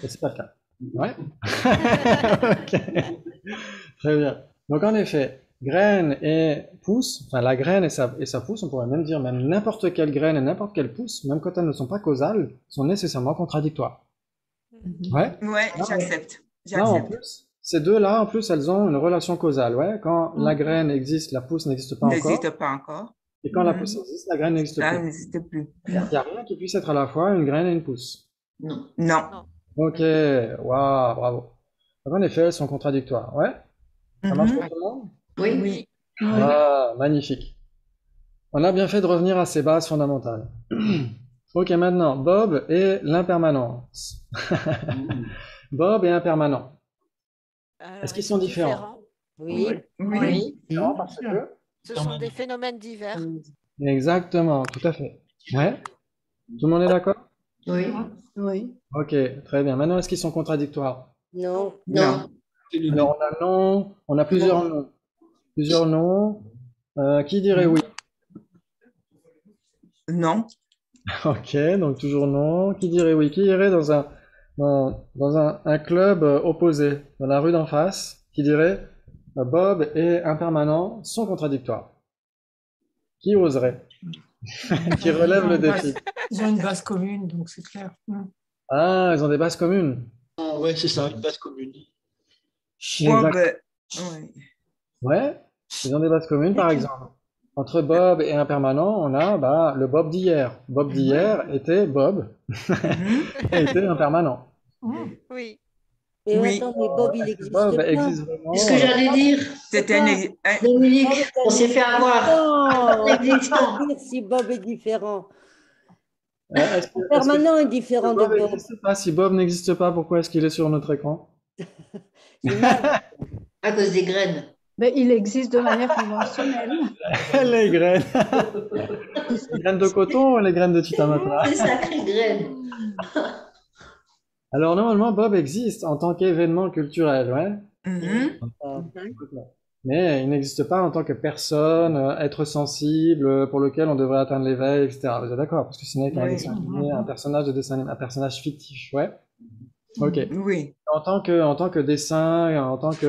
Et c'est pas le cas. Ouais. Ok. Très bien. Donc, en effet, graine et pousse, enfin, la graine et sa pousse, on pourrait même dire, même n'importe quelle graine et n'importe quelle pousse, même quand elles ne sont pas causales, sont nécessairement contradictoires. Ouais. ouais, j'accepte. Là, en J'accepte. plus, ces deux-là, en plus, elles ont une relation causale, ouais. Quand la graine existe, la pousse n'existe pas encore. N'existe pas encore. Et quand la pousse existe, la graine n'existe Ça plus. n'existe plus. Il n'y a rien qui puisse être à la fois une graine et une pousse. Non. Ok, waouh, bravo. Donc, en effet, elles sont contradictoires, ouais. Ça marche pour tout le monde? Oui. Ah, magnifique. On a bien fait de revenir à ces bases fondamentales. Ok, maintenant, Bob et l'impermanence. Bob est impermanent. Alors, Est-ce qu'ils ils sont différents? Oui. Oui. Différents parce que... Ce sont des phénomènes divers. Exactement, tout à fait. Ouais? Tout le monde est d'accord? Oui. Oui. Ok, très bien. Maintenant, est-ce qu'ils sont contradictoires? Non. Non. Alors, on a non, on a plusieurs noms. Plusieurs noms. Qui dirait oui? Non. Ok, donc toujours non. Qui dirait oui? Qui irait dans un club opposé, dans la rue d'en face? Qui dirait Bob et impermanent sont contradictoires? Qui oserait? Qui relève le défi? Ils ont une base commune, donc c'est clair. Ah, ils ont des bases communes. Ah ouais, c'est ça, une base commune. Bob. Exact. Ouais. Ouais, ils ont des bases communes, par exemple. Entre Bob et impermanent, on a le Bob d'hier. Bob d'hier était Bob Mhm. et était impermanent. Oui. Mais Oui. attends, mais Bob, il n'existe Bob pas. existe vraiment. C'est ce que j'allais dire. C'est un. Dominique, on s'est fait avoir. Non, Existant. dire si Bob est différent. Est-ce que Permanent est différent de Bob Bob. n'existe pas? Si Bob n'existe pas, pourquoi est-ce qu'il est sur notre écran? C'est mal. À cause des graines. Mais il existe de manière conventionnelle. Les graines. Les graines de coton ou les graines de titamata? Des sacrées graines. Alors normalement, Bob existe en tant qu'événement culturel, ouais. Mhm. Mais il n'existe pas en tant que personne, être sensible, pour lequel on devrait atteindre l'éveil, etc. Vous êtes d'accord? Parce que ce n'est qu'un Oui. dessin animé, un personnage de dessin animé, un personnage fictif, ouais. Ok. Oui. En tant que dessin, en tant que...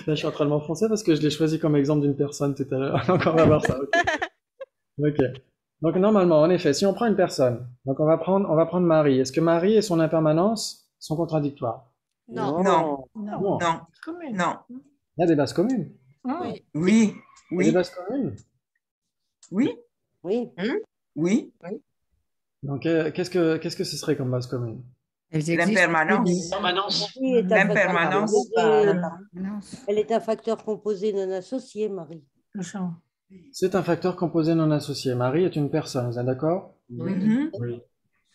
Là, je suis en train de m'enfoncer parce que je l'ai choisi comme exemple d'une personne tout à l'heure. Donc on va voir ça. Ok. Ok. Donc normalement, en effet, si on prend une personne, donc on va prendre Marie. Est-ce que Marie et son impermanence sont contradictoires? Non. Non. Non. Non. Commune. Non. Il y a des bases communes. Oui. Oui. Il y a des Oui. bases communes. Oui. Oui. Oui. Donc qu'est-ce que ce serait comme base commune? Elles existent. L'impermanence. Permanence. Marie est un facteur L'impermanence. composé. Permanence. Elle est un facteur composé non associé, Marie. Le champ. C'est un facteur composé non associé. Marie est une personne, vous êtes d'accord? Mhm.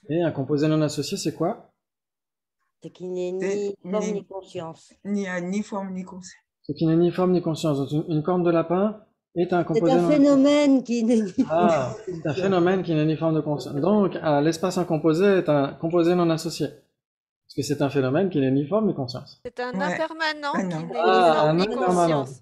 Et un composé non associé, c'est quoi? C'est qu'il n'est C'est ni forme ni- ni conscience. Ni forme ni conscience. Ce qui n'est ni forme ni conscience. Donc, une corne de lapin est un C'est composé un non phénomène qui n'est ni Ah, c'est un phénomène qui n'est ni forme de conscience. Donc, l'espace incomposé est un composé non associé. Parce que c'est un phénomène qui n'est ni forme ni conscience. C'est un Ouais. impermanent Ah, qui non. n'est ni Ah, forme un ni impermanent. conscience.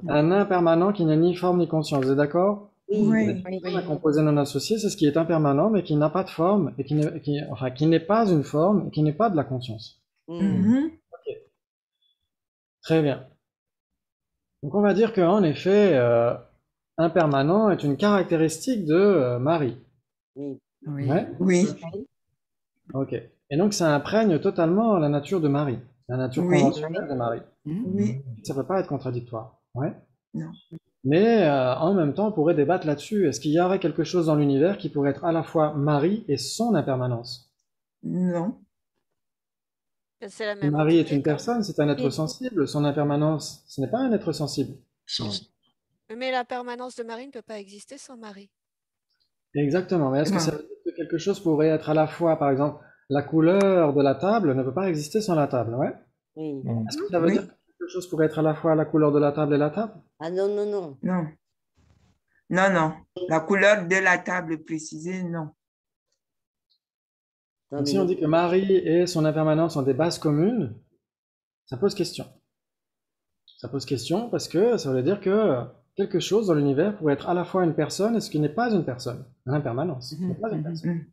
Un impermanent qui n'est ni forme ni conscience. Vous êtes d'accord? Oui. Oui. Un composé non associé, c'est ce qui est impermanent, mais qui n'a pas de forme, et qui n'est pas une forme, et qui n'est pas de la conscience. Mhm. Très bien. Donc on va dire qu'en effet, impermanent est une caractéristique de Marie. Oui. Oui. Ouais? Oui. Ok. Et donc ça imprègne totalement la nature de Marie, la nature Oui. conventionnelle de Marie. Oui. Ça peut pas être contradictoire. Ouais. Non. Mais en même temps, on pourrait débattre là-dessus. Est-ce qu'il y aurait quelque chose dans l'univers qui pourrait être à la fois Marie et son impermanence? Non. C'est la même Marie est entité, une quoi. personne, c'est un être sensible. Son impermanence, ce n'est pas un être sensible. Mais la permanence de Marie ne peut pas exister sans Marie. Exactement. Mais est-ce que Non. ça veut dire que quelque chose pourrait être à la fois, par exemple, la couleur de la table ne peut pas exister sans la table, ouais? Oui. Est-ce que ça veut Oui. dire que quelque chose pourrait être à la fois la couleur de la table et la table? Ah non, non, non. Non. Non, non. La couleur de la table précisée, non. Non, Donc mais si on non. dit que Marie et son impermanence ont des bases communes, ça pose question. Ça pose question parce que ça veut dire que quelque chose dans l'univers pourrait être à la fois une personne et ce qui n'est pas une personne. L'impermanence n'est pas une personne.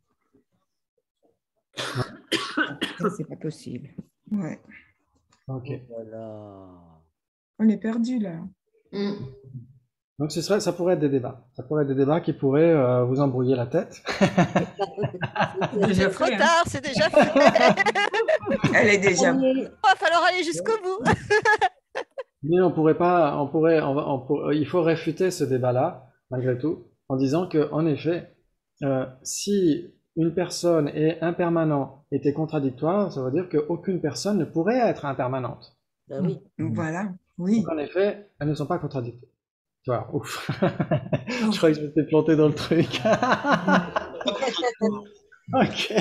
Ça, c'est pas possible. Ouais. Ok. Voilà. On est perdu là. Donc ça pourrait être des débats. Ça pourrait être des débats qui pourraient vous embrouiller la tête. Déjà C'est trop fait, hein. tard, c'est déjà fait. Elle est déjà. Il va falloir aller jusqu'au bout. Mais on pourrait pas, il faut réfuter ce débat-là, malgré tout, en disant que, en effet, si une personne et impermanent étaient contradictoires, ça veut dire qu'aucune personne ne pourrait être impermanente. Ben oui. Voilà. Oui. Donc, en effet, elles ne sont pas contradictoires. Tu vois, ouf. Je crois que je m'étais planté dans le truc. Ok.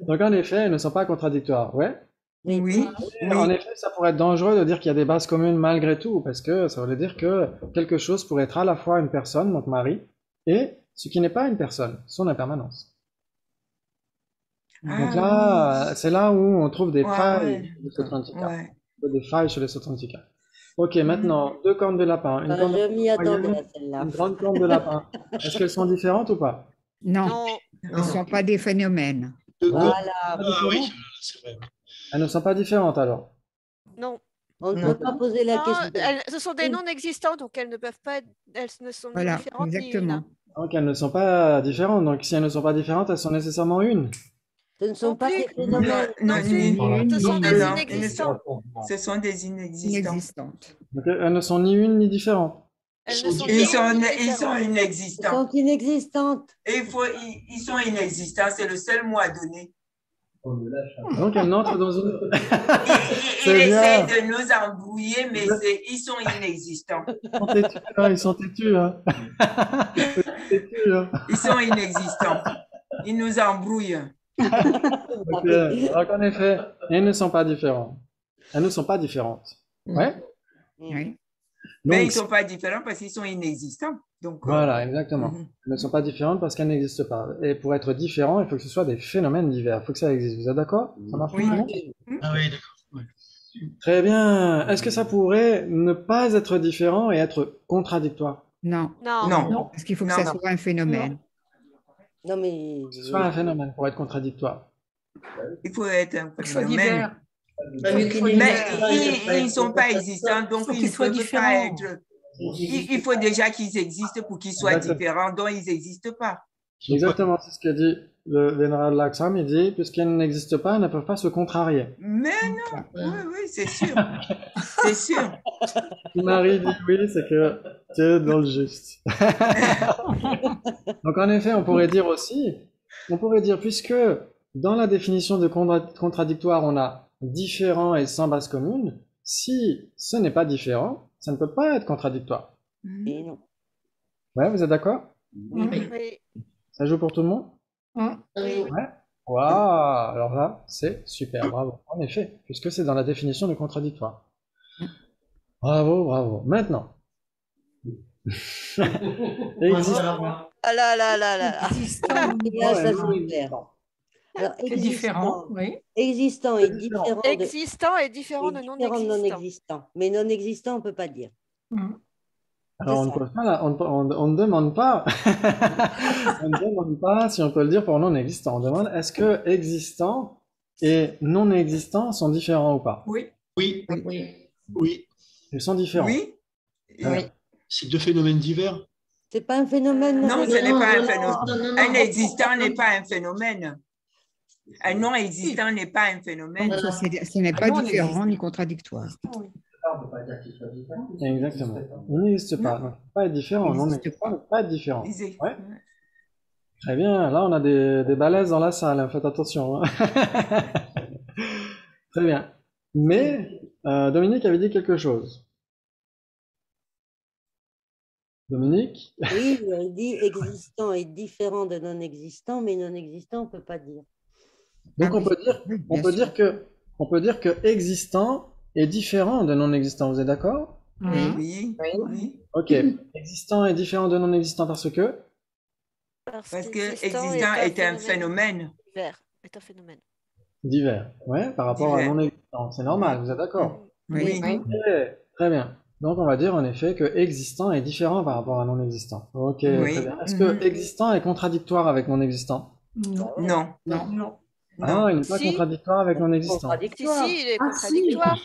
Donc en effet, elles ne sont pas contradictoires. Ouais. Oui. Et en effet, ça pourrait être dangereux de dire qu'il y a des bases communes malgré tout, parce que ça veut dire que quelque chose pourrait être à la fois une personne, donc Marie, et ce qui n'est pas une personne, son impermanence. Donc là, c'est là où on trouve des failles de Sotrantika. Ouais. Des failles chez les Sotrantika. Ok, maintenant, deux cornes de lapin. Une corne de Je m'y lapin attendais moyenne, à celle-là. une grande corne de lapin. Est-ce qu'elles sont différentes ou pas? Non, Non, ce ne sont pas des phénomènes. Voilà. Ah oui, c'est vrai. Elles ne sont pas différentes alors. non. On ne peut pas poser la Non, question. ce sont des non-existants, donc elles ne peuvent pas être, elles ne sont ni Voilà, différentes ni exactement. une. Donc elles ne sont pas différentes. Donc si elles ne sont pas différentes, elles sont nécessairement une. Ce ne sont Non pas plus. des phénomènes. Non, Ce sont des non, inexistants. ce sont des inexistants. Inexistantes. Donc elles ne sont ni une ni différentes. Elles ne sont Ils ni sont, une ni ils sont différentes. Elles inexistants. sont inexistantes. Et ils sont inexistants, c'est le seul mot à donner. Donc elles n'entrent dans une. Il C'est bien. essaie de nous embrouiller, mais ils sont inexistants. Ils sont têtus, hein. Ils sont têtus, hein. Ils sont inexistants. Ils nous embrouillent. Ok. Donc en effet, elles ne sont pas différentes. Elles ne sont pas différentes. Ouais. Oui. Mais ils Donc ne sont pas différents parce qu'ils sont inexistants. Donc, voilà, exactement. mhm. Elles ne sont pas différentes parce qu'elles n'existent pas. Et pour être différents, il faut que ce soit des phénomènes divers. Il faut que ça existe. Vous êtes d'accord? Ça marche pour Oui. tout le monde? Ah oui, d'accord. Ouais. Très bien. Est-ce que ça pourrait ne pas être différent et être contradictoire? Non, Non. Non. parce qu'il faut que Non. ça soit un phénomène. Non, mais. Que ce soit un phénomène pour être contradictoire. Il faut être un Qu'ils soient phénomène. divers. Bah, vu qu'il Mais est Mais divers, ils ne sont pas existants, donc Faut ils qu'ils ne soient peuvent pas différents. être. Il faut déjà qu'ils existent pour qu'ils soient Exactement. différents, donc ils n'existent pas. Exactement, c'est ce que dit le vénérable Laxam. Il dit, puisqu'elles n'existent pas, elles ne peuvent pas se contrarier. Mais non, oui, c'est sûr. C'est sûr. Si Marie dit oui, c'est que tu es dans le juste. Donc en effet, on pourrait dire aussi, puisque dans la définition de contradictoire, on a différent et sans base commune, si ce n'est pas différent, ça ne peut pas être contradictoire. Et non. Ouais, vous êtes d'accord? Oui. Ça joue pour tout le monde? Hein. Oui. Ouais. Waouh! Alors là, c'est super, bravo. En effet, puisque c'est dans la définition de contradictoire. Bravo, bravo. Maintenant. Existant. Ah là là là là. Existant Et là, ça Ouais, c'est clair. Alors, et différent, oui. existant est différent de, Existant est différent de différent de non-existant. non-existant. Mais non-existant, on ne peut pas dire. Mhm. Alors, on ne C'est ça. pose pas on ne demande pas, on ne demande pas si on peut le dire pour non existant. On demande est-ce que existant et non existant sont différents ou pas? Oui. Oui, Oui. oui. Ils sont différents. Oui. Ouais. C'est deux phénomènes divers. C'est pas un phénomène. Non, ce n'est pas un phénomène. non, Un existant n'est pas un phénomène. Un non-existant n'est pas un phénomène. Donc, ce n'est pas non, différent ni contradictoire. Oui. On ne peut pas dire qu'ils soient différents. Exactement. Il n'existe pas. Donc, pas être différent. Il Non n'existe existant, ne pas être différent. Ils- Ouais. Très bien. Là, on a des balaises dans la salle. Hein. Faites attention. Hein. Très bien. Mais Dominique avait dit quelque chose. Dominique? Oui, il dit existant est différent de non-existant, mais non-existant, on ne peut pas dire. Donc Ah on oui. peut dire, Oui, on bien peut sûr. dire que, on peut dire que existant est différent de non existant. Vous êtes d'accord? Mhm. Oui, oui. Ok. Existant est différent de non existant parce que Parce que existant est un phénomène. divers. Est un phénomène. divers. Ouais, par rapport à Divers. non existant. C'est normal. Vous êtes d'accord? Oui. Oui. Ok, très bien. Donc on va dire en effet que existant est différent par rapport à non existant. Ok, Oui. très bien. Est-ce que existant est contradictoire avec non existant? Non. Non, Non. Non. Ah, il n'est pas Si. contradictoire avec non existant. Si, Contradictoire. si, il est contradictoire.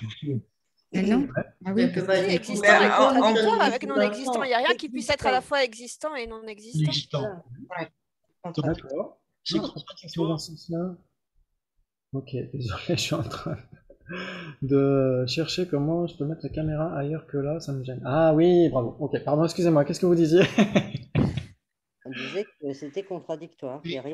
Ah non? Ah oui, Elle peut pas Si, être existant Mais, est on- contradictoire avec non-existant. Il n'y a rien qui puisse être à la fois existant et non-existant. Existant. D'accord. C'est Non, c'est dans ce sens-là. Ok, désolé, je suis en train de chercher comment je peux mettre la caméra ailleurs que là, ça me gêne. Ah oui, bravo. Ok, pardon, excusez-moi, qu'est-ce que vous disiez? On disait que c'était contradictoire. Il y a rien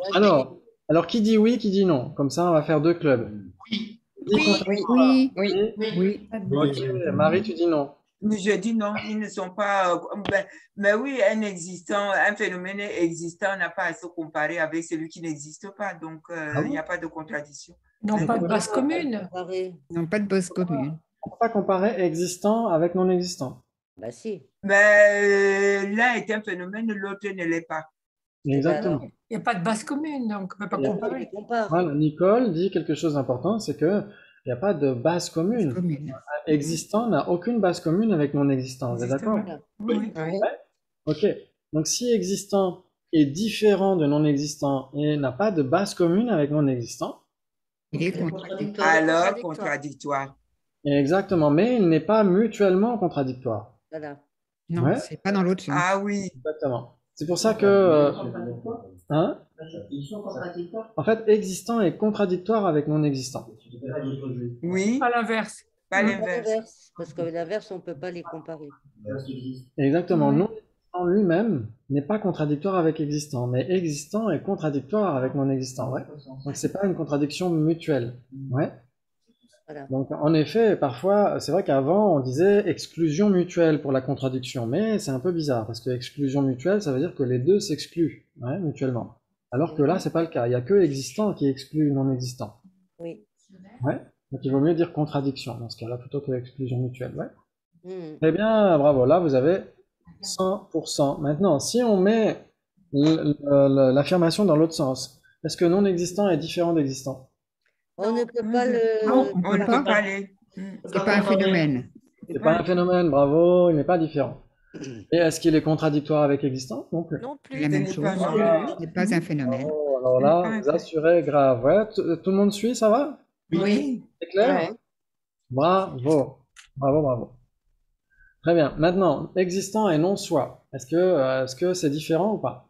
Alors, qui dit oui, qui dit non? Comme ça, on va faire deux clubs. Oui. Qui dit Oui. contradictoire? Oui, oui, oui. Ok, Marie, tu dis non. Mais je dis non, ils ne sont pas. Mais oui, un phénomène existant n'a pas à se comparer avec celui qui n'existe pas. Donc, Ah il n'y bon? a pas de contradiction. Non, pas de Oui. base commune. Pareil. Non, pas de base commune. On ne peut pas comparer existant avec non existant. Bah si. Mais l'un est un phénomène, l'autre ne l'est pas. Exactement. Il n'y a pas de base commune, donc on ne peut pas Il y a- comparer. Voilà, Nicole dit quelque chose d'important, c'est que il n'y a pas de base Base commune. commune. Existant n'a aucune base commune avec non existant. Vous êtes d'accord? Oui. Ok. Donc si existant est différent de non existant et n'a pas de base commune avec non existant, Il est C'est contradictoire. Alors, Contradictoire. contradictoire. exactement, mais il n'est pas mutuellement contradictoire. Voilà. Non, Ouais. c'est pas dans l'autre sens. Ah oui. Exactement. C'est pour ça que, hein, Ils sont contradictoires. en fait, existant est contradictoire avec non existant. Oui, À l'inverse. pas Pas l'inverse. l'inverse, parce que l'inverse, on ne peut pas les comparer. Exactement. Ouais. Non existant lui-même n'est pas contradictoire avec existant, mais existant est contradictoire avec non existant. Ouais. Donc c'est pas une contradiction mutuelle. Ouais. Voilà. Donc en effet, parfois, c'est vrai qu'avant on disait exclusion mutuelle pour la contradiction, mais c'est un peu bizarre parce que exclusion mutuelle, ça veut dire que les deux s'excluent, ouais, mutuellement. Alors que là, c'est pas le cas. Il y a que existant qui exclut non existant. Oui. Ouais. Donc il vaut mieux dire contradiction dans ce cas-là plutôt que exclusion mutuelle. Ouais. Hmm. Très bien, bravo. Là, vous avez 100%. Maintenant, si on met l'affirmation dans l'autre sens, est-ce que non existant est différent d'existant? On ne peut pas le. Non, On On ne peut peut pas. pas aller. C'est pas un phénomène. C'est pas un phénomène, bravo, il n'est pas différent. Et est-ce qu'il est contradictoire avec existant? Non plus. Non C'est plus. la même n'est chose. pas non C'est pas un phénomène. Oh, alors là, vous assurez grave. Ouais, tout le monde suit, ça va? Oui. C'est clair? Ouais. Bravo. Bravo, bravo. Très bien. Maintenant, existant et non-soi. Est-ce que c'est différent ou pas?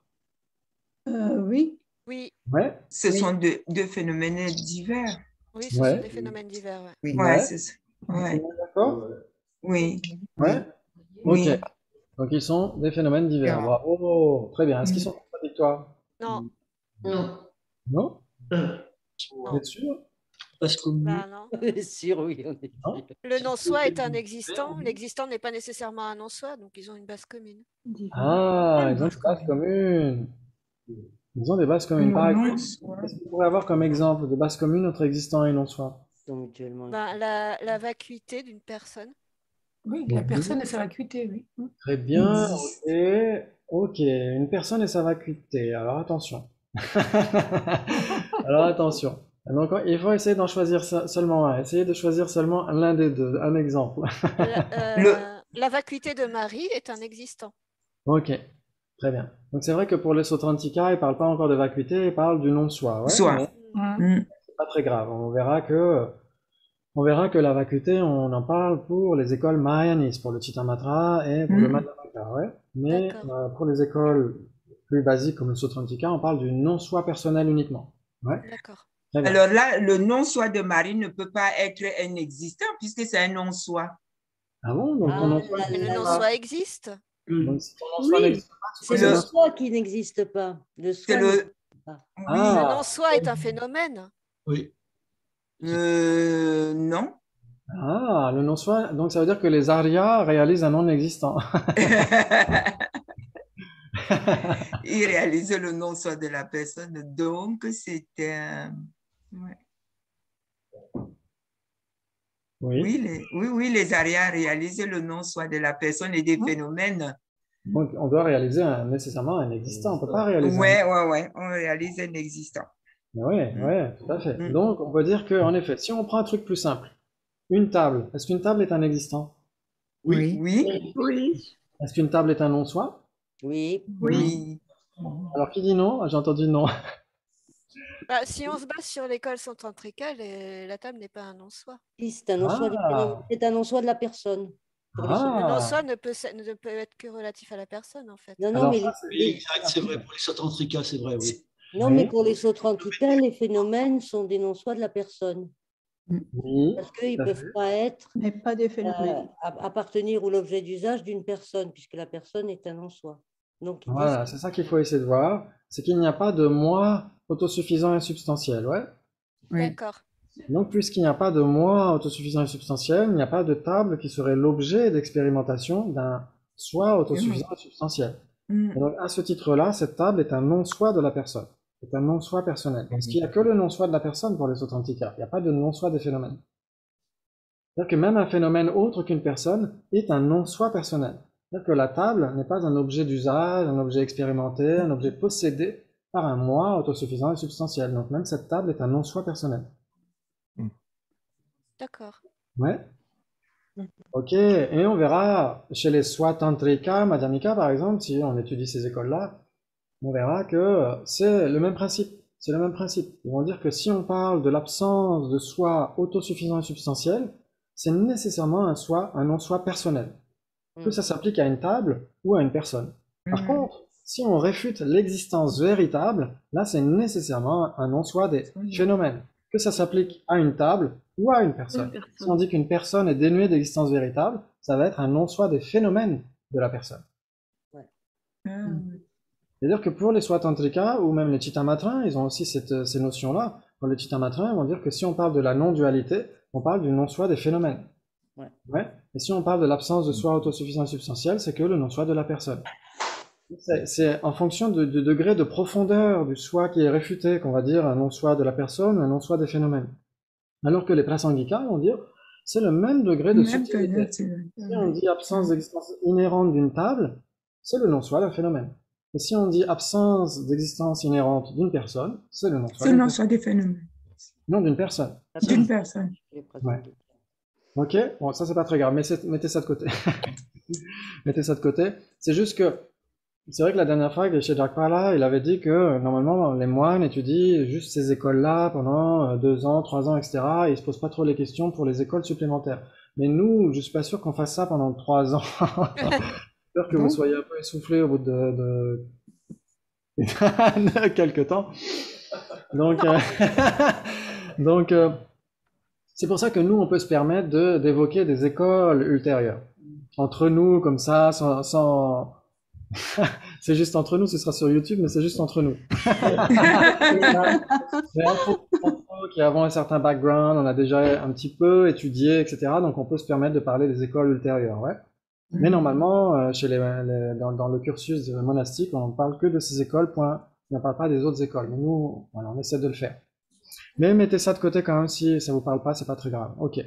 Oui. Oui, Ouais. Ce sont deux phénomènes divers. oui, ce Ouais. sont des phénomènes divers. Ouais. Oui. Ouais, Ouais. c'est ça. Tout le Ouais. monde est d'accord? Oui. Ouais. Oui. Ok. Donc ils sont des phénomènes divers. Différents. Bravo. Très bien. Est-ce qu'ils sont contradictoires? Non, Non. Non? Non. Vous êtes sûr? Parce que bah non. Sûr, oui, on est Non. sûr. Le non-soi est un existant. L'existant n'est pas nécessairement un non-soi, donc ils ont une base commune. Ah, ils ont des bases communes. Ils ont des bases communes. Par exemple, qu'est-ce que vous pourrez avoir comme exemple de base commune entre existant et non-soi? Ils sont mutuellement. Ben, la vacuité d'une personne. Oui, la personne et sa vacuité, oui. Très bien. Ok. Ok. Une personne et sa vacuité. Alors attention. Alors attention. Donc, il faut essayer d'en choisir seulement un. Essayez de choisir seulement l'un des deux. Un exemple. La vacuité de Marie est un existant. Ok. Très bien. Donc c'est vrai que pour les Sotrantika, ils ne parlent pas encore de vacuité, ils parlent du non-soi. Ouais, Soi. mais Ouais. c'est pas très grave. On verra que la vacuité, on en parle pour les écoles mahayanistes, pour le Chittamatra et pour le Madhyamaka. Ouais. Mais D'accord. pour les écoles plus basiques comme le Sotrantika, on parle du non-soi personnel uniquement. Ouais. D'accord. Très bien. Alors là, le non-soi de Marie ne peut pas être un existant puisque c'est un non-soi. Ah bon? Donc ton non-soi Mais le n'existe pas. non-soi existe. Donc si ton non-soi Oui, n'existe pas, c'est c'est le quoi? soi qui n'existe pas. Le soi C'est le. n'existe pas. Oui. Le Ah, non-soi est un phénomène. oui. Non. ah, le non-soi. Donc ça veut dire que les Aryas réalisent un non-existant. Il réalise le non-soi de la personne. Donc, c'est un. Ouais. Oui. Oui, les Aryas réalisent le non-soi de la personne et des phénomènes. Donc on doit réaliser nécessairement un existant. On ne peut pas réaliser Ouais. On réalise un existant. Oui, tout à fait. Mm. Donc, on peut dire que, en effet, si on prend un truc plus simple, une table, est-ce qu'une table est un existant? Oui. Oui. Oui. Est-ce qu'une table est un non-soi? Oui. Oui. Alors, qui dit non? Ah, j'ai entendu non. Bah, si on se base sur l'école centrifuge, la table n'est pas un non-soi. Si, c'est un non-soi du phénomène. C'est un non-soi de la personne. Pour les Le Ah, non-soi ne peut être que relatif à la personne, en fait. Non, non, alors mais ça, Oui, exact, c'est vrai. Pour les Sotrantrika, c'est vrai, oui. non, Oui. mais pour les Sotrantika, les phénomènes sont des non-soi de la personne. oui, Parce qu'ils tout ne à peuvent fait. pas être Mais pas des phénomènes. appartenir ou l'objet d'usage d'une personne, puisque la personne est un non-soi. Donc, ils Voilà, disent c'est ça qu'il faut essayer de voir. C'est qu'il n'y a pas de moi autosuffisant et substantiel, ouais. Oui. D'accord. Donc, puisqu'il n'y a pas de moi autosuffisant et substantiel, il n'y a pas de table qui serait l'objet d'expérimentation d'un soi autosuffisant et substantiel. Et donc, à ce titre-là, cette table est un non-soi de la personne. C'est un non-soi personnel. Parce qu'il n'y a que le non-soi de la personne pour les Authentica. Il n'y a pas de non-soi des phénomènes. C'est-à-dire que même un phénomène autre qu'une personne est un non-soi personnel. C'est-à-dire que la table n'est pas un objet d'usage, un objet expérimenté, un objet possédé par un moi autosuffisant et substantiel. Donc même cette table est un non-soi personnel. D'accord. Ouais. Ok, et on verra chez les Swatantrika, Madhyamika par exemple, si on étudie ces écoles-là, on verra que c'est le même principe. C'est le même principe. Ils vont dire que si on parle de l'absence de soi autosuffisant et substantiel, c'est nécessairement un non-soi personnel. Que ça s'applique à une table ou à une personne. Par contre, si on réfute l'existence véritable, là c'est nécessairement un non-soi des phénomènes. Que ça s'applique à une table ou à une personne. Si on dit qu'une personne est dénuée d'existence véritable, ça va être un non-soi des phénomènes de la personne. C'est-à-dire que pour les Swatantrika ou même les Chittamatrins, ils ont aussi ces notions-là. Pour les Chittamatrins, ils vont dire que si on parle de la non-dualité, on parle du non-soi des phénomènes. Ouais. Et si on parle de l'absence de soi autosuffisant et substantiel, c'est que le non-soi de la personne. C'est en fonction du degré de profondeur du soi qui est réfuté qu'on va dire un non-soi de la personne, un non-soi des phénomènes. Alors que les Prasangika vont dire c'est le même degré de subtilité. Si on dit absence d'existence inhérente d'une table, c'est le non-soi d'un phénomène. Et si on dit absence d'existence inhérente d'une personne, c'est le non-soi. C'est le non-soi des phénomènes. Non, d'une personne. D'une personne. Ouais. Ok, bon, ça c'est pas très grave, mettez ça de côté. Mettez ça de côté. C'est juste que, c'est vrai que la dernière fois chez Jakpala, il avait dit que normalement les moines étudient juste ces écoles-là pendant 2 ans, 3 ans, etc. Et ils se posent pas trop les questions pour les écoles supplémentaires. Mais nous, je suis pas sûr qu'on fasse ça pendant 3 ans. J'espère que vous soyez un peu essoufflés au bout de quelques temps. Donc, c'est pour ça que nous, on peut se permettre d'évoquer des écoles ultérieures. Entre nous, comme ça, sans... c'est juste entre nous, ce sera sur YouTube, mais c'est juste entre nous. Mais entre qui avons un certain background, on a déjà un petit peu étudié, etc. Donc on peut se permettre de parler des écoles ultérieures, ouais. Mais normalement, dans le cursus monastique, on ne parle que de ces écoles, point. On ne parle pas des autres écoles. Mais nous, voilà, on essaie de le faire. Mais mettez ça de côté quand même, si ça vous parle pas, c'est pas très grave. Ok.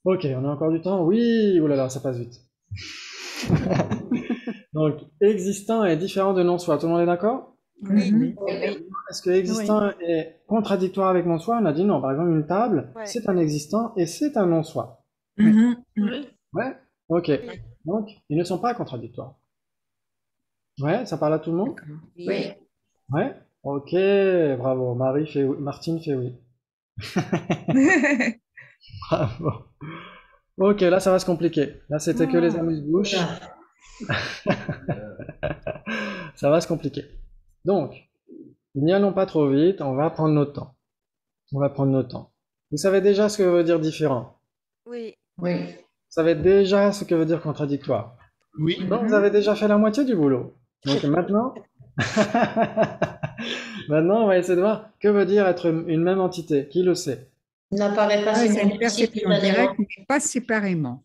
Ok, on a encore du temps? Oui, oulala, ça passe vite. Donc, existant est différent de non-soi. Tout le monde est d'accord? Oui. Est-ce que existant est contradictoire avec non-soi? On a dit non. Par exemple, une table, c'est un existant et c'est un non-soi. Ouais? Ok. Donc, ils ne sont pas contradictoires. Ouais, ça parle à tout le monde? Oui. Ouais? Ok, bravo. Martine fait oui. Bravo. Ok, là, ça va se compliquer. Là, c'était que les amuse-bouches. Ça va se compliquer. Donc, n'y allons pas trop vite, on va prendre notre temps. On va prendre notre temps. Vous savez déjà ce que veut dire différent? Oui. Oui. Vous savez déjà ce que veut dire contradictoire? Oui. Donc, vous avez déjà fait la moitié du boulot. Donc, maintenant, maintenant, on va essayer de voir que veut dire être une même entité. Qui le sait? N'apparaît pas C'est une simultanément. perception directe, mais pas séparément.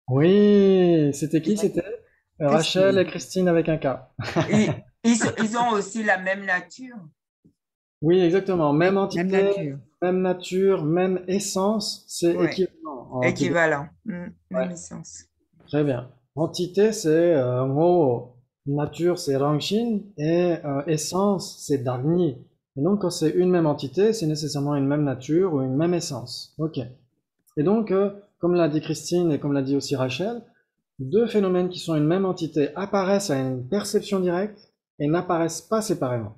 Oui, c'était qui? C'était Rachel et Christine avec un K. Ils ont aussi la même nature. Oui, exactement. Même Même entité, nature. même nature, même essence, c'est Ouais. équivalent. en Équivalent. Même Ouais. essence. Très bien. Entité, c'est en gros, nature, c'est Rangshin, et essence, c'est Dagni. Et donc, quand c'est une même entité, c'est nécessairement une même nature ou une même essence. Ok. Et donc, comme l'a dit Christine et comme l'a dit aussi Rachel, deux phénomènes qui sont une même entité apparaissent à une perception directe et n'apparaissent pas séparément.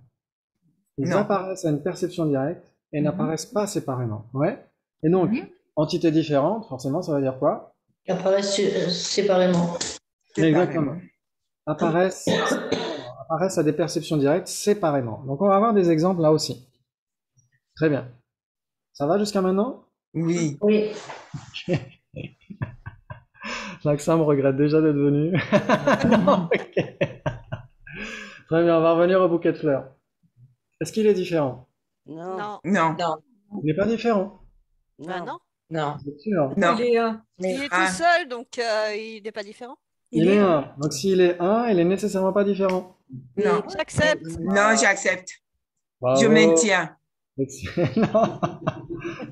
Ils Non. apparaissent à une perception directe et n'apparaissent pas séparément. Ouais. Et donc, entités différentes, forcément, ça veut dire quoi? Qui apparaissent séparément. Exactement. Apparaissent à des perceptions directes séparément. Donc, on va avoir des exemples là aussi. Très bien. Ça va jusqu'à maintenant? Oui. Oui. L'accent me regrette déjà d'être venu. Ok. Très bien, on va revenir au bouquet de fleurs. Est-ce qu'il est différent? Non. Non. Non. Il n'est pas différent. Bah non. Non. C'est sûr. Non. Il est un. Il est Ah. tout seul, donc il n'est pas différent. Il est 1. Donc s'il est 1, il est nécessairement pas différent. Non. J'accepte. Non, j'accepte. Bravo. Je maintiens. Excellent.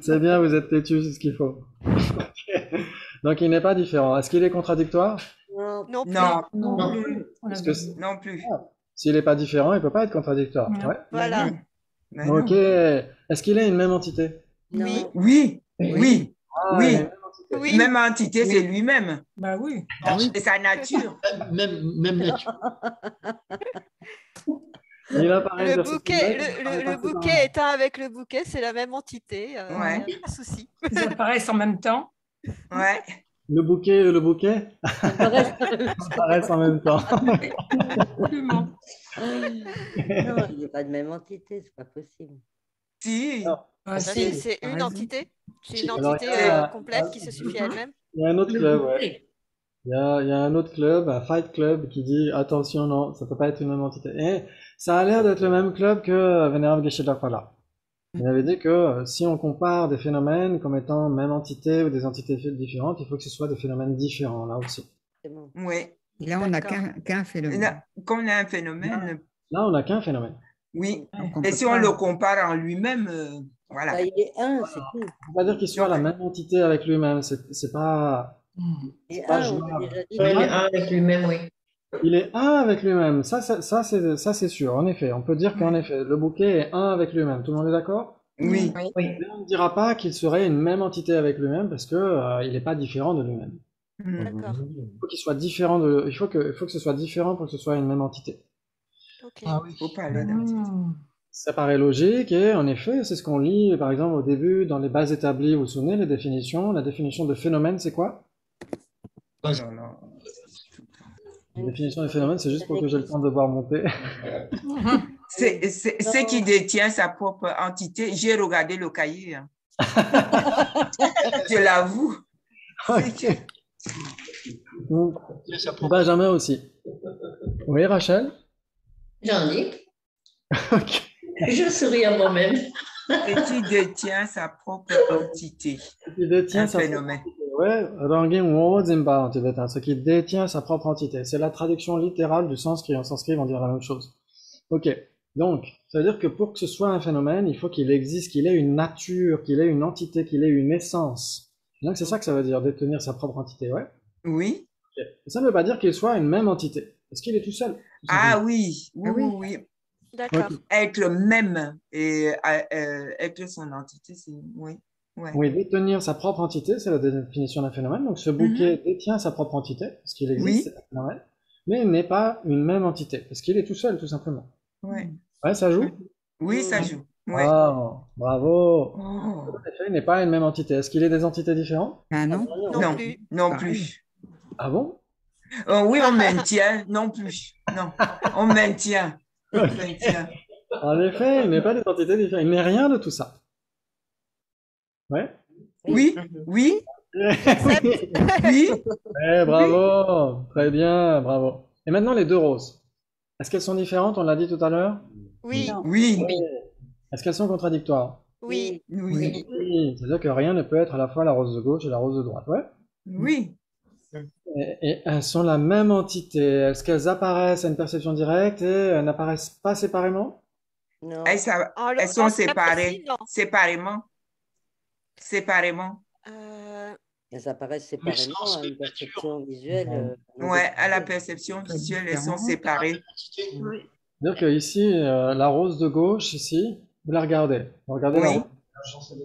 C'est bien, vous êtes têtu, c'est ce qu'il faut. Ok. Donc il n'est pas différent. Est-ce qu'il est contradictoire? Non. Non plus. Non, Non, Non. plus. On a Parce vu. que non plus. s'il n'est pas différent, il peut pas être contradictoire. Non. Ouais. Voilà. Mais non. Ok. Est-ce qu'il est une même entité? Non. Oui. Oui, oui, Ah, Oui. il est une même entité. Oui. même entité, c'est lui-même. Bah oui. C'est sa nature. Même nature. Il apparaît Le vers bouquet, cette image, il apparaît le pas bouquet séparément. étant avec le bouquet, c'est la même entité. Ouais. Y a pas de souci. Ils apparaissent en même temps. Ouais. Le bouquet et le bouquet apparaissent en même temps. Absolument. Non, il n'y a pas de même entité, c'est pas possible. Si. Non. Ah, C'est si. c'est t'as une raison. entité. C'est une Alors, entité il y a- complète qui se suffit à elle-même. Il y a un autre club, ouais. Il y a un autre club, un Fight Club, qui dit attention, non, ça peut pas être une même entité. Et ça a l'air d'être le même club que Venerable Geshe Dakpala. Il avait dit que si on compare des phénomènes comme étant même entité ou des entités différentes, il faut que ce soit des phénomènes différents là aussi. C'est bon. Oui. Et là, on n'a D'accord. qu'un phénomène. Là, quand on a un phénomène, Là, on n'a qu'un phénomène. oui. Donc, on Et peut si on pas- le compare en lui-même, voilà. Bah, il est un, c'est tout. Faut pas dire qu'il soit la même entité avec lui-même. C'est pas. Il est pas un, on jouable. a déjà dit. Ouais, il est un avec lui-même, oui. Il est un avec lui-même. Ça, c'est sûr. En effet, on peut dire qu'en effet, le bouquet est un avec lui-même. Tout le monde est d'accord? Oui. Oui. Mais on ne dira pas qu'il serait une même entité avec lui-même parce que il n'est pas différent de lui-même. Mm. D'accord. Il faut qu'il soit différent de. Il faut que ce soit différent pour que ce soit une même entité. Ok. Ah oui. Faut parler d'entité. Hmm. Ça paraît logique et en effet, c'est ce qu'on lit par exemple au début dans les bases établies. Vous vous souvenez les définitions? La définition de phénomène, c'est quoi? Non, non. La définition de phénomène, c'est juste pour que j'ai le temps de voir monter. C'est qui détient sa propre entité. J'ai regardé le cahier. Hein. Je l'avoue. Ok. Donc, C'est sa propre- Benjamin aussi. Oui, Rachel? J'en dis. Ok. Je souris à moi-même. Et qui détient sa propre entité. Qui détient Un sa propre phénomène. entité. Ouais, Rangin Wo Zimba en tibétain, ce qui détient sa propre entité. C'est la traduction littérale du sanskrit. En sanskrit, ils vont dire la même chose. Ok. Donc, ça veut dire que pour que ce soit un phénomène, il faut qu'il existe, qu'il ait une nature, qu'il ait une entité, qu'il ait une essence. Donc, c'est ça que ça veut dire, détenir sa propre entité, ouais. Oui. Ok. Et ça ne veut pas dire qu'il soit une même entité. Parce qu'il est tout seul. tout Ah simplement. oui. Oui, Ah oui. oui, oui. D'accord. Ok. Être même et être son entité, c'est. Oui. Ouais. Oui, détenir sa propre entité, c'est la définition d'un phénomène. Donc, ce bouquet détient sa propre entité, parce qu'il existe, Oui. c'est un phénomène, mais il n'est pas une même entité, parce qu'il est tout seul, tout simplement. Ouais. Ouais, ça joue? Oui, ça joue. Ouais. Ah, bravo. Oh. En effet, il n'est pas une même entité. Est-ce qu'il est des entités différentes? Ah non? Non Non, plus. non Pareil. plus. Ah bon? Oui, on maintient. Non plus. Non. On maintient. On maintient. En effet, il n'est pas des entités différentes. Il n'est rien de tout ça. Ouais? Oui, oui, oui. Eh, bravo. Très bien, bravo. Et maintenant, les deux roses. Est-ce qu'elles sont différentes? On l'a dit tout à l'heure. Oui. Non. Oui, Est-ce qu'elles sont contradictoires? Oui. oui, Oui. C'est-à-dire que rien ne peut être à la fois la rose de gauche et la rose de droite. Ouais? oui. Et elles sont la même entité. Est-ce qu'elles apparaissent à une perception directe et n'apparaissent pas séparément? Non. Elles sont En ce cas séparées, précis, non. séparément. Séparément. Elles apparaissent Mais séparément sens à de une perception visuelle. Ouais, à la perception visuelle, elles sont séparées. C'est-à-dire que ici, la rose de gauche, ici, vous la regardez. Vous regardez la Oui. rose.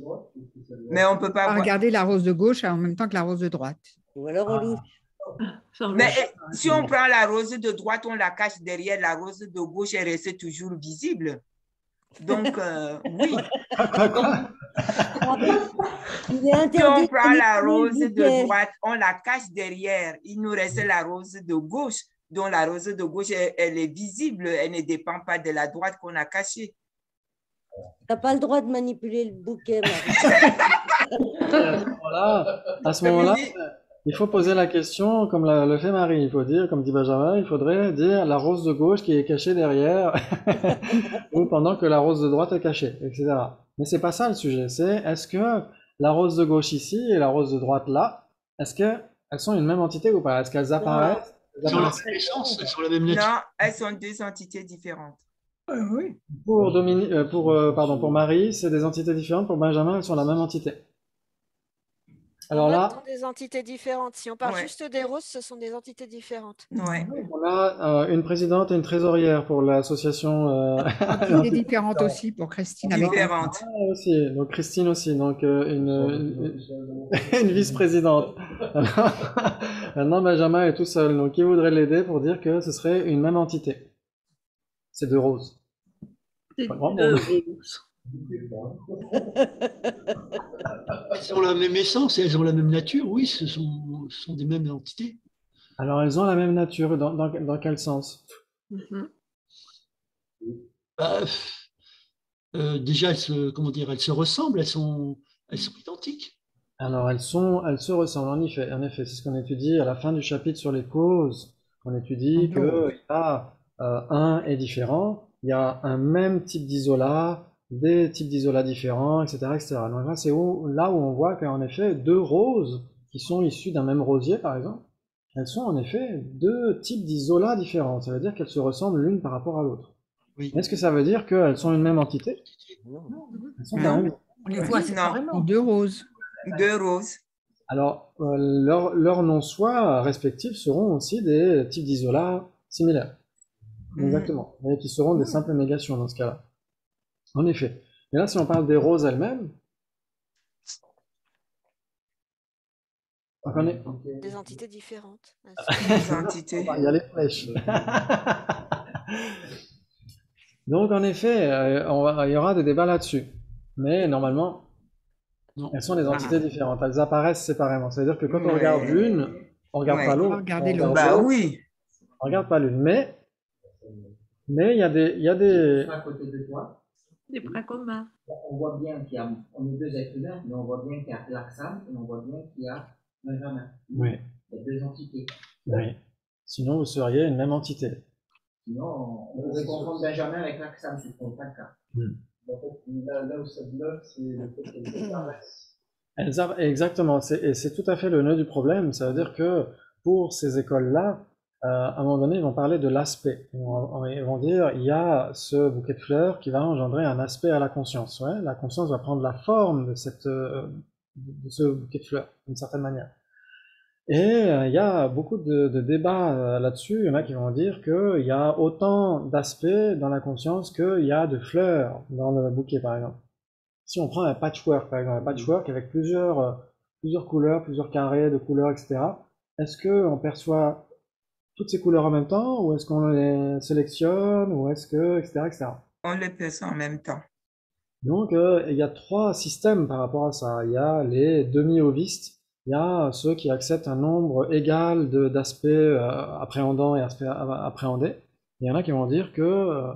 Mais on ne peut pas Pas voir. regarder la rose de gauche en même temps que la rose de droite. Ou alors on louche. Mais si on prend la rose de droite, on la cache derrière, la rose de gauche est restée toujours visible. Donc, oui. Quoi? Il est Si interdit on prend la de rose manipuler le de bouquet. droite, on la cache derrière. Il nous reste la rose de gauche, dont la rose de gauche, elle est visible. Elle ne dépend pas de la droite qu'on a cachée. Tu n'as pas le droit de manipuler le bouquet, Marie. À ce moment-là, Oui. il faut poser la question comme le fait Marie. Il faut dire, comme dit Benjamin, il faudrait dire la rose de gauche qui est cachée derrière, ou pendant que la rose de droite est cachée, etc. Mais c'est pas ça le sujet. C'est est-ce que la rose de gauche ici et la rose de droite là, est-ce qu'elles sont une même entité ou pas? Est-ce qu'elles apparaissent? Elles ont la même essence, elles ont la même nature. Non, elles sont deux entités différentes. Oui. Pour Marie, c'est des entités différentes. Pour Benjamin, elles sont la même entité. Alors En fait, là, ce sont des entités différentes. Si on parle Ouais. juste des roses, ce sont des entités différentes. Ouais. on a une présidente et une trésorière pour l'association. Entité différente aussi pour Christine avec Différente. Aussi, donc Christine aussi, donc une vice-présidente. Maintenant, Benjamin est tout seul. Donc, qui voudrait l'aider pour dire que ce serait une même entité? C'est deux roses. Pas grand monde. Elles ont la même essence et elles ont la même nature, oui, ce sont des mêmes entités. Alors, elles ont la même nature. Dans quel sens? Bah, déjà, elles se ressemblent, elles sont identiques. Alors, elles se ressemblent, en effet. En effet, c'est ce qu'on étudie à la fin du chapitre sur les causes. On étudie que un est différent, il y a un même type d'isolat, des types d'isolats différents, etc., etc. Donc là, c'est là où on voit qu'en effet, deux roses qui sont issues d'un même rosier, par exemple, elles sont en effet deux types d'isolats différents. Ça veut dire qu'elles se ressemblent l'une par rapport à l'autre. Oui. Est-ce que ça veut dire qu'elles sont une même entité? Elles sont quand même. On les voit séparément. deux roses. Deux roses. Alors, leurs noms soit respectifs seront aussi des types d'isolats similaires. Exactement. Et qui seront des simples négations dans ce cas-là. En effet. Mais là, si on parle des roses elles-mêmes, on est... Des entités différentes. Des entités. Il y a les flèches. Donc, en effet, il y aura des débats là-dessus. Mais normalement, Non. elles sont des entités différentes. Elles apparaissent séparément. C'est-à-dire que quand on regarde l'une, on regarde pas l'autre. Regardez On l'autre. regarde Bah l'autre, oui. on regarde pas l'une. Mais il y a des... À côté de toi, Des points communs. on voit bien on est deux êtres humains, mais on voit bien qu'il y a Laxam et on voit bien qu'il y a Benjamin. Oui. Il y a deux entités. Oui. Sinon, vous seriez une même entité. Sinon, on pourrait confondre Benjamin avec Laxam, ce n'est pas le cas. En fait, là où ça bloque, c'est le fait qu'elles apparaissent. Exactement, et c'est tout à fait le nœud du problème. Ça veut dire que pour ces écoles-là, à un moment donné, ils vont parler de l'aspect. Ils vont dire, il y a ce bouquet de fleurs qui va engendrer un aspect à la conscience. Ouais, la conscience va prendre la forme de ce bouquet de fleurs, d'une certaine manière. Et il y a beaucoup de débats là-dessus. Il y en a qui vont dire qu'il y a autant d'aspects dans la conscience qu'il y a de fleurs dans le bouquet, par exemple. Si on prend un patchwork, par exemple, un patchwork avec plusieurs couleurs, plusieurs carrés de couleurs, etc., est-ce qu'on perçoit toutes ces couleurs en même temps, ou est-ce qu'on les sélectionne, ou est-ce que, etc., etc. On les perçoit en même temps. Donc, il y a trois systèmes par rapport à ça. Il y a les demi-ovistes, il y a ceux qui acceptent un nombre égal d'aspects appréhendants et aspects appréhendés. Il y en a qui vont dire que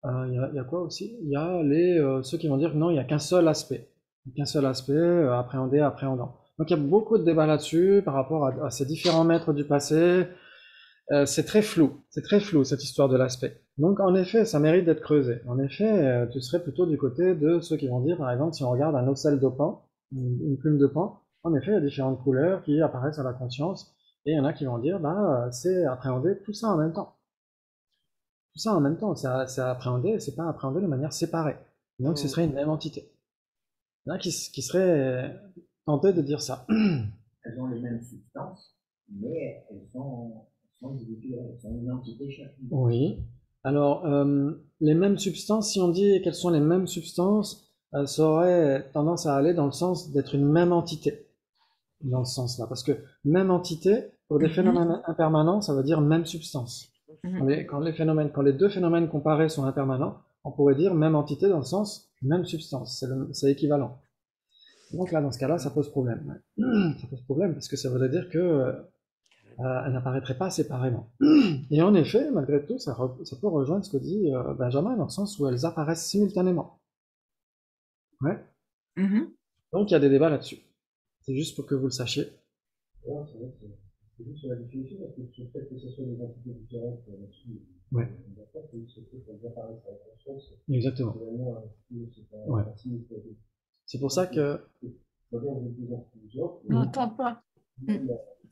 il y a quoi aussi? Il y a ceux qui vont dire que non, il n'y a qu'un seul aspect. Appréhendé, appréhendant. Donc il y a beaucoup de débats là-dessus par rapport à ces différents maîtres du passé. C'est très flou cette histoire de l'aspect. Donc en effet, ça mérite d'être creusé. En effet, tu serais plutôt du côté de ceux qui vont dire, par exemple, si on regarde un ocelle de pan, une plume de pan, en effet, il y a différentes couleurs qui apparaissent à la conscience, et il y en a qui vont dire, c'est appréhender tout ça en même temps. Tout ça en même temps, c'est appréhendé, c'est pas appréhendé de manière séparée. Donc ce serait une même entité. Il y en a qui seraient tentés de dire ça. Elles ont les mêmes substances, mais elles sont individuelles, elles sont une entité chacune. Oui. Alors, les mêmes substances, si on dit qu'elles sont les mêmes substances, ça aurait tendance à aller dans le sens d'être une même entité. Dans ce sens-là. Parce que même entité, pour des phénomènes impermanents, ça veut dire même substance. Quand les deux phénomènes comparés sont impermanents, on pourrait dire même entité dans le sens même substance. C'est équivalent. Donc là, dans ce cas-là, ça pose problème. Ça pose problème parce que ça voudrait dire que elles n'apparaîtraient pas séparément. Et en effet, malgré tout, ça peut rejoindre ce que dit Benjamin dans le sens où elles apparaissent simultanément. Ouais. Donc il y a des débats là-dessus. C'est juste pour que vous le sachiez. Ouais, c'est juste sur la définition, parce que sur le fait que ce soit des entités différentes là-dessus, ouais. D'accord, c'est ce fait qu'elles apparaissent à la conscience. Exactement. C'est vraiment un ouais. C'est pour ça que... Ça vient de plus en plus. On n'entend pas.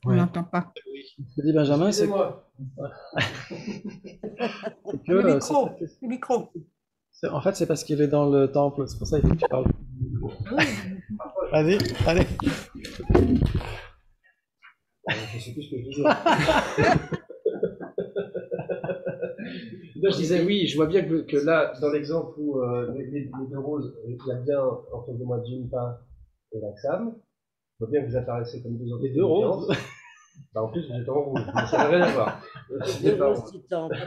On n'entend pas. Ce que dit Benjamin, c'est Excusez-moi. que... Le micro. Le micro. En fait, c'est parce qu'il est dans le temple, c'est pour ça qu'il faut que tu parles. Vas-y, allez. Je sais plus ce que je disais. Non, je disais oui, je vois bien que là, dans l'exemple où les deux roses, il y a bien en face de moi Jimpa et Laxam, je vois bien que vous apparaissez comme deux entités. Les deux roses. Bah, en plus, vous êtes en rouge, mais ça n'a rien à voir. Les deux roses du temple.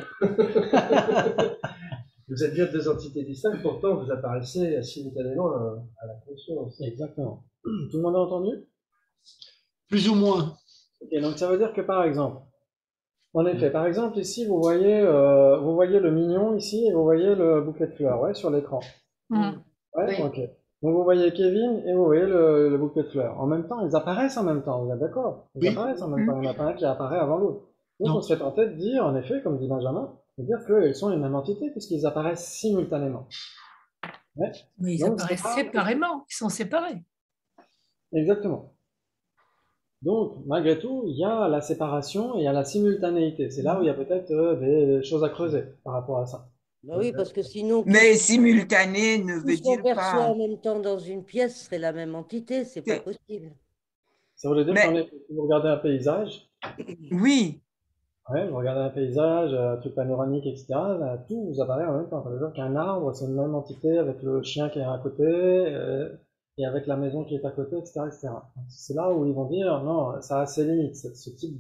Vous êtes bien deux entités distinctes, pourtant vous apparaissez simultanément à la conscience. Exactement. Tout le monde a entendu? Plus ou moins. Ok, donc ça veut dire que par exemple, en effet, par exemple ici vous voyez le mignon ici et vous voyez le bouquet de fleurs, ouais, sur l'écran. Mm. Ouais, Oui. ok. Donc vous voyez Kevin et vous voyez le bouquet de fleurs. En même temps, ils apparaissent en même temps, vous êtes d'accord? Ils Oui. apparaissent en même temps, il n'y en a pas un qui apparaît avant l'autre. Donc Non. on serait tenté de dire, en effet, comme dit Benjamin, de dire qu'ils sont une même entité puisqu'ils apparaissent simultanément. Ouais, Mais ils donc apparaissent c'est pas... séparément. Ils sont séparés. Exactement. Donc, malgré tout, il y a la séparation et il y a la simultanéité. C'est là où il y a peut-être des choses à creuser par rapport à ça. Bah oui, parce que sinon, Mais simultané ne tout veut ce qu'on dire perçoit pas. en même temps dans une pièce serait la même entité, c'est pas possible. Ça veut dire Mais qu'en effet, si vous regardez un paysage, oui, ouais, vous regardez un paysage, un truc panoramique, etc., là, tout vous apparaît en même temps. Ça veut dire qu'un arbre, c'est une même entité avec le chien qui est à côté, et avec la maison qui est à côté, etc., etc. C'est là où ils vont dire, non, ça a ses limites, ce type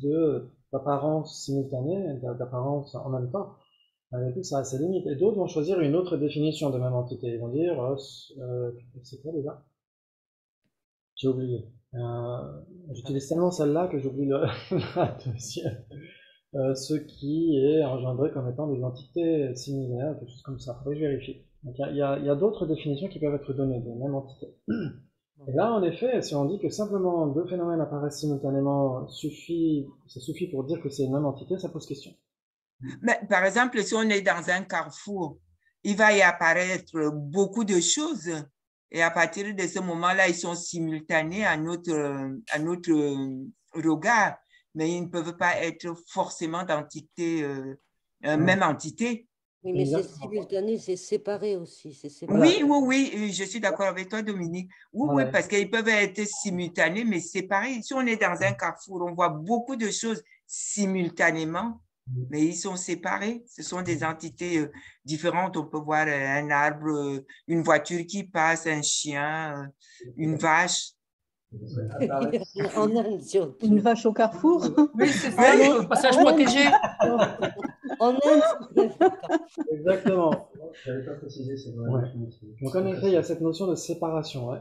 d'apparence simultanée, d'apparence en même temps, malgré tout, ça a ses limites. Et d'autres vont choisir une autre définition de même entité. Ils vont dire, c'est quoi déjà? J'ai oublié. J'utilise tellement celle-là que j'oublie la deuxième. Ce qui est engendré comme étant des entités similaires, quelque chose comme ça. Faudrait que je vérifie. Donc il y a d'autres définitions qui peuvent être données de même entité. Et là, en effet, si on dit que simplement deux phénomènes apparaissent simultanément, ça suffit pour dire que c'est une même entité, ça pose question. mais par exemple, si on est dans un carrefour, il va y apparaître beaucoup de choses. Et à partir de ce moment-là, ils sont simultanés à notre regard, mais ils ne peuvent pas être forcément d'entité, même entité. Oui, mais c'est Exactement. simultané, c'est séparé aussi, c'est séparé. Oui, oui, oui, je suis d'accord avec toi, Dominique. Oui, oui, Ouais. parce qu'ils peuvent être simultanés, mais séparés. Si on est dans un carrefour, on voit beaucoup de choses simultanément, mais ils sont séparés. Ce sont des entités différentes. On peut voir un arbre, une voiture qui passe, un chien, une vache. En Inde, surtout. Une vache au carrefour. Oui, c'est ça, le passage protégé. En Inde, Exactement. J'avais pas précisé, c'est vrai. Ouais. Donc en effet, il y a cette notion de séparation. Ouais.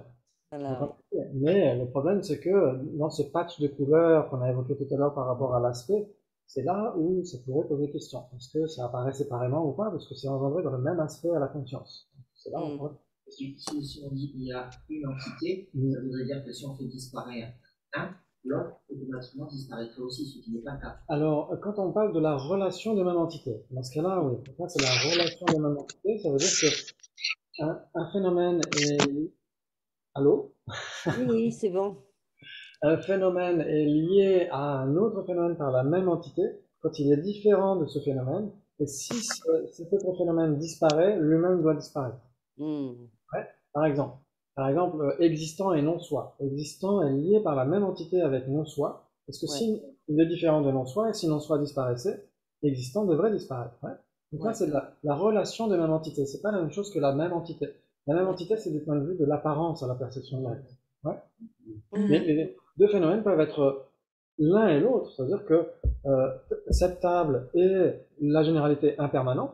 voilà. Donc, mais le problème, c'est que dans ce patch de couleurs qu'on a évoqué tout à l'heure par rapport à l'aspect, c'est là où ça pourrait poser question. Est-ce que ça apparaît séparément ou pas? Parce que c'est engendré dans le même aspect à la conscience. C'est là où on pourrait... Si on dit qu'il y a une entité, ça voudrait dire que si on fait disparaître un, l'autre automatiquement disparaîtrait aussi, ce qui n'est pas le cas. Alors, quand on parle de la relation de même entité, dans ce cas-là, oui, pour moi, c'est la relation de même entité, ça veut dire que un phénomène est... Allô? Oui, oui, c'est bon. Un phénomène est lié à un autre phénomène par la même entité quand il est différent de ce phénomène, et si cet autre phénomène disparaît, lui-même doit disparaître. Hmm. Ouais. Par exemple, existant et non-soi. Existant est lié par la même entité avec non-soi, parce que Ouais. si il est différent de non-soi, et si non-soi disparaissait, existant devrait disparaître. Ouais. Donc là, Ouais. c'est la relation de même entité. C'est pas la même chose que la même entité. La même entité, c'est du point de vue de l'apparence à la perception directe. Ouais. Mais les deux phénomènes peuvent être l'un et l'autre, c'est-à-dire que cette table et la généralité impermanente,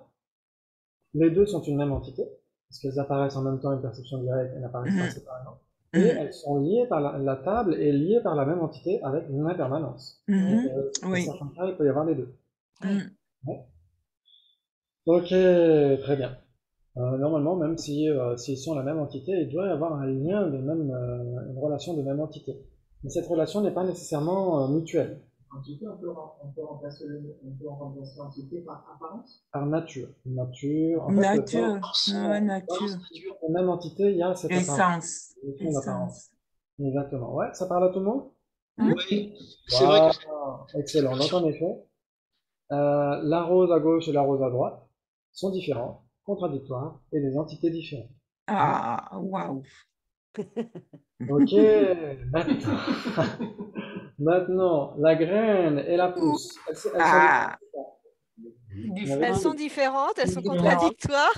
les deux sont une même entité, parce qu'elles apparaissent en même temps une perception directe et n'apparaissent pas séparément. Et elles sont liées par la table est liée par la même entité avec une impermanence. Donc, dans Oui. certains cas, il peut y avoir les deux. Mm. Ouais. Ok, très bien. Normalement, même s'ils sont la même entité, il doit y avoir un lien de même, une relation de même entité. Mais cette relation n'est pas nécessairement mutuelle. entité, on peut remplacer l'entité par apparence. Par nature. Nature. En fait, Nature, dans nature. la même entité, il y a cette apparence. Essence. Notion d'apparence. Exactement. Ouais, ça parle à tout le monde? Oui, c'est vrai que Voilà. Excellent. Donc, en effet, la rose à gauche et la rose à droite sont différentes, contradictoires et des entités différentes. Ah, waouh. Ok, maintenant, maintenant, la graine et la pousse, elles sont Ah, Elles sont différentes, elles sont Différentes. contradictoires.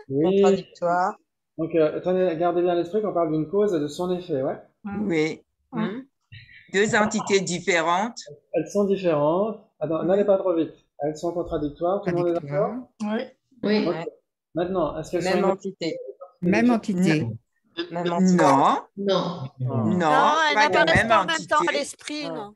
Oui. Contradictoire. Donc, attendez, gardez bien à l'esprit qu'on parle d'une cause et de son effet, ouais. oui. Deux entités différentes. Elles sont différentes. Attends, n'allez pas trop vite. Elles sont contradictoires. Tout le monde est d'accord? Oui. Oui. Ok. Maintenant, est-ce qu'elles sont Même identiques? entité. Même entité. Même entité. Non, Non. non, elles pas de n'apparaissent même pas en même temps à entité. l'esprit, non.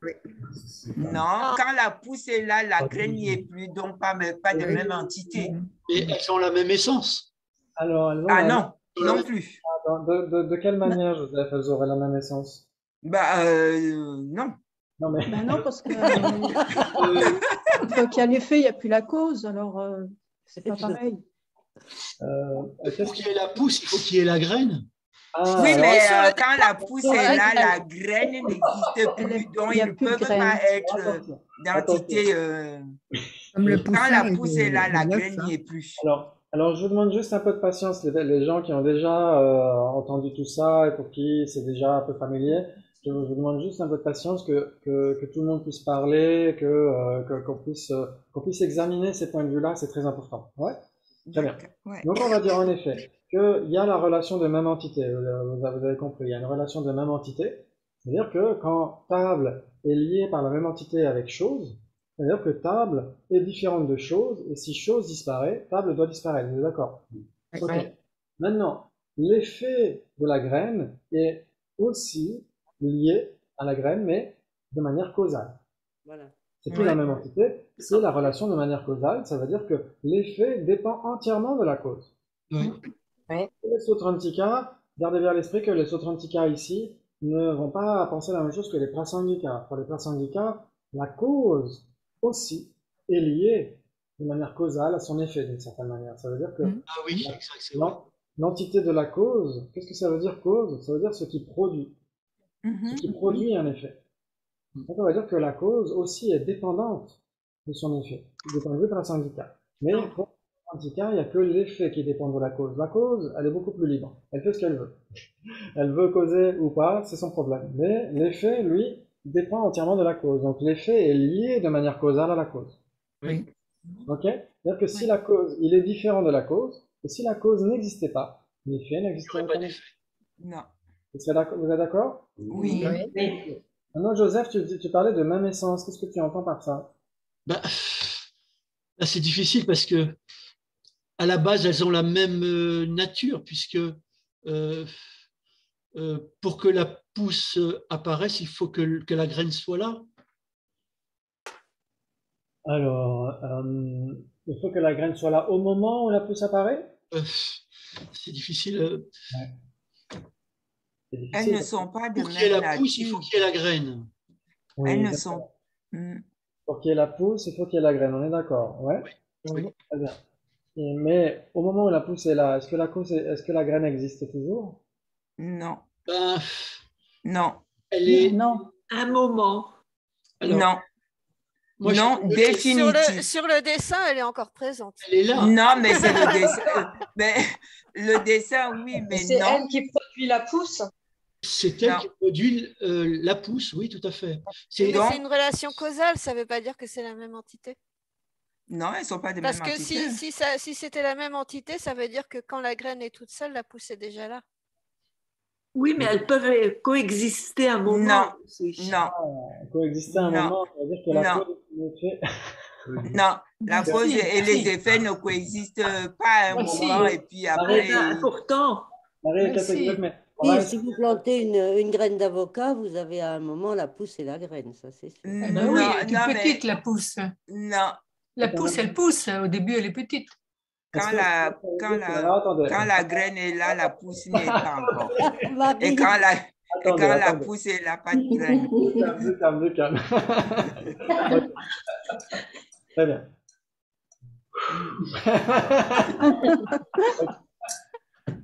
Non, quand la pousse est là, la graine n'y est plus, donc pas de même entité. mais elles ont la même essence. Alors, elles ont Ah la- non, non plus. De quelle manière, Joseph, elles auraient la même essence? Bah, non. Non, mais Ben non, parce que qu'il y a l'effet, il n'y a plus la cause, alors c'est pas pareil. Pour qu'il y ait la pousse, il faut qu'il y ait la graine. Ah, Oui, alors, mais sur le quand la pousse sur est la là, graine. la graine n'existe plus, donc Il y a ils ne plus de peuvent graine. pas être attention. d'entité. Comme le Quand la poussin pousse est là, la et l'œuf, graine n'y est plus. Alors, je vous demande juste un peu de patience, les gens qui ont déjà entendu tout ça et pour qui c'est déjà un peu familier. Je vous demande juste un peu de patience, que tout le monde puisse parler, qu'on puisse examiner ces points de vue-là, c'est très important. Ouais? Très bien. Ouais. Donc, on va dire en effet qu'il y a la relation de même entité. Vous avez compris, il y a une relation de même entité. C'est-à-dire que quand table est liée par la même entité avec chose, c'est-à-dire que table est différente de chose, et si chose disparaît, table doit disparaître. Vous êtes d'accord? Ok. Maintenant, l'effet de la graine est aussi lié à la graine, mais de manière causale. Voilà. C'est plus la même entité, c'est la relation de manière causale, ça veut dire que l'effet dépend entièrement de la cause. Oui. Les Sautrantika, gardez bien à l'esprit que les Sautrantika ici ne vont pas penser la même chose que les Prasangika. Pour les Prasangika, la cause aussi est liée de manière causale à son effet d'une certaine manière. Ça veut dire que Ah oui, exact, c'est vrai. l'entité de la cause, qu'est-ce que ça veut dire cause? Ça veut dire ce qui produit. Ce qui produit un effet. Donc on va dire que la cause aussi est dépendante de son effet, du point de vue Prasangika. Mais pour Prasangika, il n'y a que l'effet qui dépend de la cause. La cause, elle est beaucoup plus libre. Elle fait ce qu'elle veut. Elle veut causer ou pas, c'est son problème. Mais l'effet, lui, dépend entièrement de la cause. Donc l'effet est lié de manière causale à la cause. Oui. Ok? C'est-à-dire que si la cause, il est différent de la cause, et si la cause n'existait pas, l'effet Il n'y n'existerait aurait pas pas. d'effet. Non. Vous êtes d'accord? Oui. Maintenant, Joseph, tu parlais de même essence. Qu'est-ce que tu entends par ça? Bah, là, c'est difficile parce que à la base, elles ont la même nature, puisque pour que la pousse apparaisse, il faut que la graine soit là. Alors, il faut que la graine soit là au moment où la pousse apparaît? C'est difficile. C'est difficile Elles ne parce sont pas de Pour qu'il y ait même la pousse, il faut nature. qu'il y ait la graine. Oui, Elles ne exactement. sont. Pour qu'il y ait la pousse, il faut qu'il y ait la graine. On est d'accord? Ouais? Oui. Très bien. Mais au moment où la pousse est là, est-ce que la graine existe toujours? Non. Ben, Non. elle est Non. Un moment. alors, Non. moi, je Non, trouve que définitif. Sur le dessin, elle est encore présente. elle est là. Non, mais c'est le dessin. Mais le dessin, oui, mais C'est non. elle qui produit la pousse. C'est elle Non. qui produit la pousse, oui, tout à fait. Oui, C'est mais Donc- c'est une relation causale, ça ne veut pas dire que c'est la même entité. Non, elles ne sont pas de Parce même que entité. si c'était la même entité, ça veut dire que quand la graine est toute seule, la pousse est déjà là. Oui, mais elles peuvent coexister un moment. Non. aussi. Non. Coexister à un Non. moment, ça veut dire que la Non. cause est en effet- Non, la Si, cause et les si. effets ne coexistent pas à un Ah, si. moment et puis Eh après. ben, pourtant, Marie est Mais si. catégorique, mais on va Si, essayer- si vous plantez une graine d'avocat, vous avez à un moment la pousse et la graine, ça c'est sûr. Eh ben oui, elle est toute non, mais petite, la pousse. non. La pousse, elle pousse. Au début, elle est petite. Quand Est-ce que- la, est-ce que- quand alors, attendez. la graine est là, la pousse n'y est pas encore. Marie, Et quand la, quand la attendez. pousse, elle n'a pas de graines. Du calme, du calme. Très bien.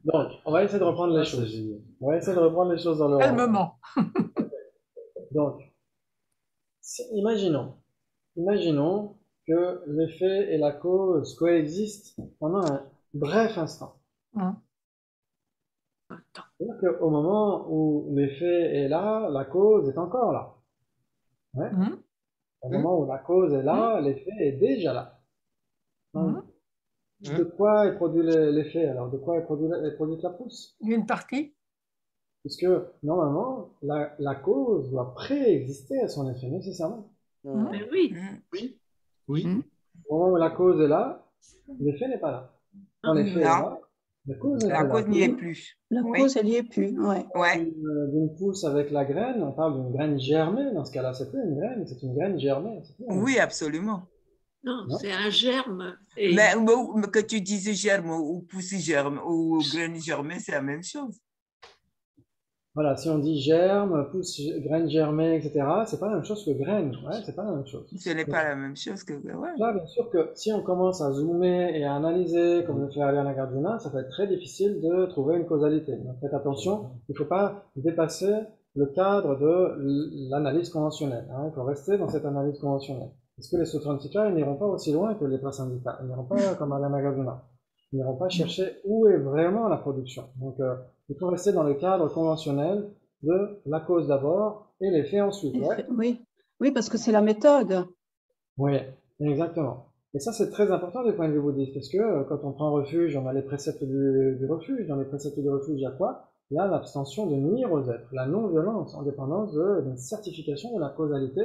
Donc, on va essayer de reprendre les choses. On va essayer de reprendre les choses dans le Calmement. Donc, imaginons que l'effet et la cause coexistent pendant un bref instant. C'est-à-dire qu'au moment où l'effet est là, la cause est encore là. Ouais. Au moment où la cause est là, l'effet est déjà là. Donc, de quoi est produit l'effet alors? De quoi est produite la pousse? Une partie. Puisque normalement, la cause doit préexister à son effet nécessairement. Mais oui. Au moment où la cause est là, l'effet n'est pas là. Quand l'effet est là, la cause n'est pas là. La cause n'y est plus. La cause, elle n'y est plus. Ouais. D'une pousse avec la graine, on parle d'une graine germée. Dans ce cas-là, c'est plus une graine, c'est une graine germée. Oui, absolument. Non, c'est un germe. Et... Mais que tu dises germe ou pousse germe ou graine germée, c'est la même chose. Voilà, si on dit germe, pousse, graine germée, etc., c'est pas la même chose que graine. Ouais, c'est pas la même chose. Ce n'est pas la même chose que. Ouais. Là, bien sûr que si on commence à zoomer et à analyser, comme le fait Ariana Gardina, ça va être très difficile de trouver une causalité. Donc faites attention, il ne faut pas dépasser le cadre de l'analyse conventionnelle. Il faut rester dans cette analyse conventionnelle. Parce que les Sotrantika, ils n'iront pas aussi loin que les prasandika. Ils n'iront pas comme Ariana Gardina. Ils n'iront pas chercher où est vraiment la production. Donc, il faut rester dans le cadre conventionnel de la cause d'abord et l'effet ensuite. Ouais. Oui, parce que c'est la méthode. Oui, exactement. Et ça, c'est très important du point de vue bouddhiste, parce que quand on prend refuge, on a les préceptes du refuge. Dans les préceptes du refuge, il y a quoi? Il y a l'abstention de nuire aux êtres, la non-violence, en dépendance d'une certification de la causalité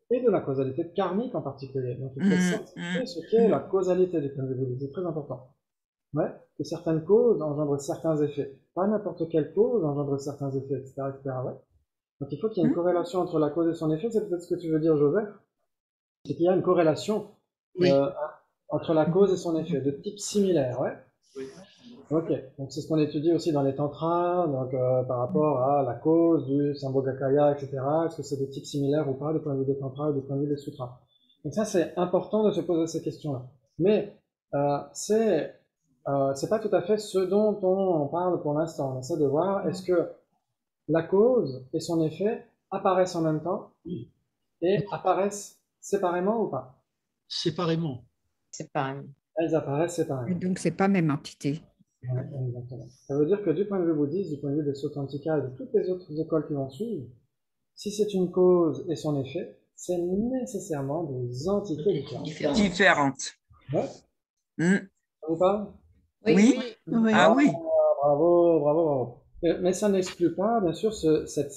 et de la causalité karmique en particulier. Donc, il faut certifier ce qu'est la causalité du point de vue bouddhiste. C'est très important. Ouais, que certaines causes engendrent certains effets. Pas n'importe quelle cause engendre certains effets, etc., etc. Ouais. Donc il faut qu'il y ait une corrélation entre la cause et son effet. C'est peut-être ce que tu veux dire, Joseph. C'est qu'il y a une corrélation entre la cause et son effet, de type similaire. Ouais. Ok. Donc c'est ce qu'on étudie aussi dans les tantras, donc par rapport à la cause du Sambhogakaya, etc. Est-ce que c'est de type similaire ou pas, du point de vue des tantras ou du point de vue des sutras. Donc ça, c'est important de se poser ces questions-là. Mais c'est pas tout à fait ce dont on parle pour l'instant. On essaie de voir est-ce que la cause et son effet apparaissent en même temps et apparaissent séparément ou pas? Séparément. Séparément. Elles apparaissent séparément. Donc, c'est pas même entité. Ouais, exactement. Ça veut dire que du point de vue bouddhiste, du point de vue des Sotantika et de toutes les autres écoles qui vont suivre, si c'est une cause et son effet, c'est nécessairement des entités différentes. Ouais. Ça vous parle? Oui. Ah oui. Bravo, bravo, bravo. Mais ça n'exclut pas, bien sûr, cette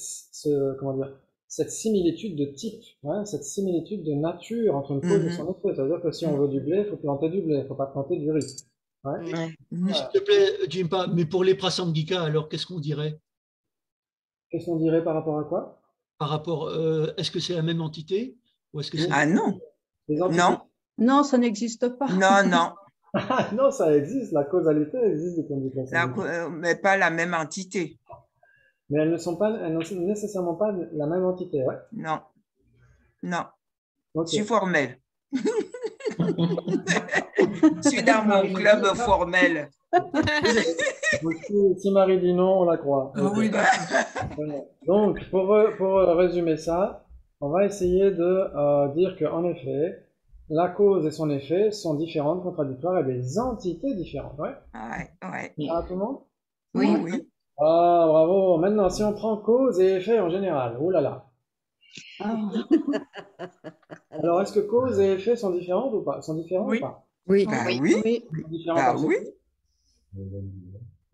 similitude de type, cette similitude de nature entre une cause et son effet. Ça veut dire que si on veut du blé, il faut planter du blé, il ne faut pas planter du riz. S'il te plaît, Jimpa, mais pour les prasangika, alors qu'est-ce qu'on dirait? Qu'est-ce qu'on dirait par rapport à quoi? Par rapport, est-ce que c'est la même entité ou est-ce que c'est... Ah non. Non. Non, ça n'existe pas. Non, non. Non, ça existe, la causalité existe du point de vue mais pas la même entité. Mais elles n'ont nécessairement pas la même entité, ouais. Non. Non. Okay. Je suis formel. Je suis dans mon club formel. Si Marie dit non, on la croit. Oui, donc, pour résumer ça, on va essayer de dire qu'en effet, la cause et son effet sont différentes, contradictoires et des entités différentes. Ouais. Ah, tout le monde? Oui. Ah, bravo. Maintenant, si on prend cause et effet en général, oh là là. Alors, est-ce que cause et effet sont différentes ou pas? Sont différents ou pas? Oui. Oui.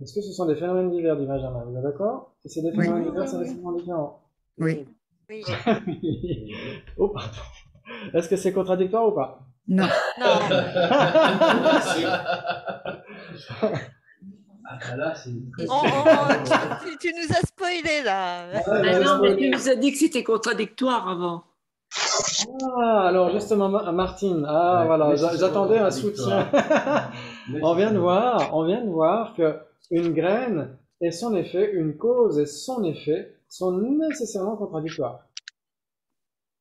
Est-ce que ce sont des phénomènes divers, dit Benjamin? Vous êtes d'accord? Si c'est des phénomènes divers, c'est nécessairement différent. Oui. Oh, pardon. Est-ce que c'est contradictoire ou pas? Non. Tu nous as spoilé là. Non, mais tu nous as dit que c'était contradictoire avant. Ah, alors justement, Martine, voilà, j'attendais un soutien. On vient de voir que une graine et son effet, une cause et son effet sont nécessairement contradictoires.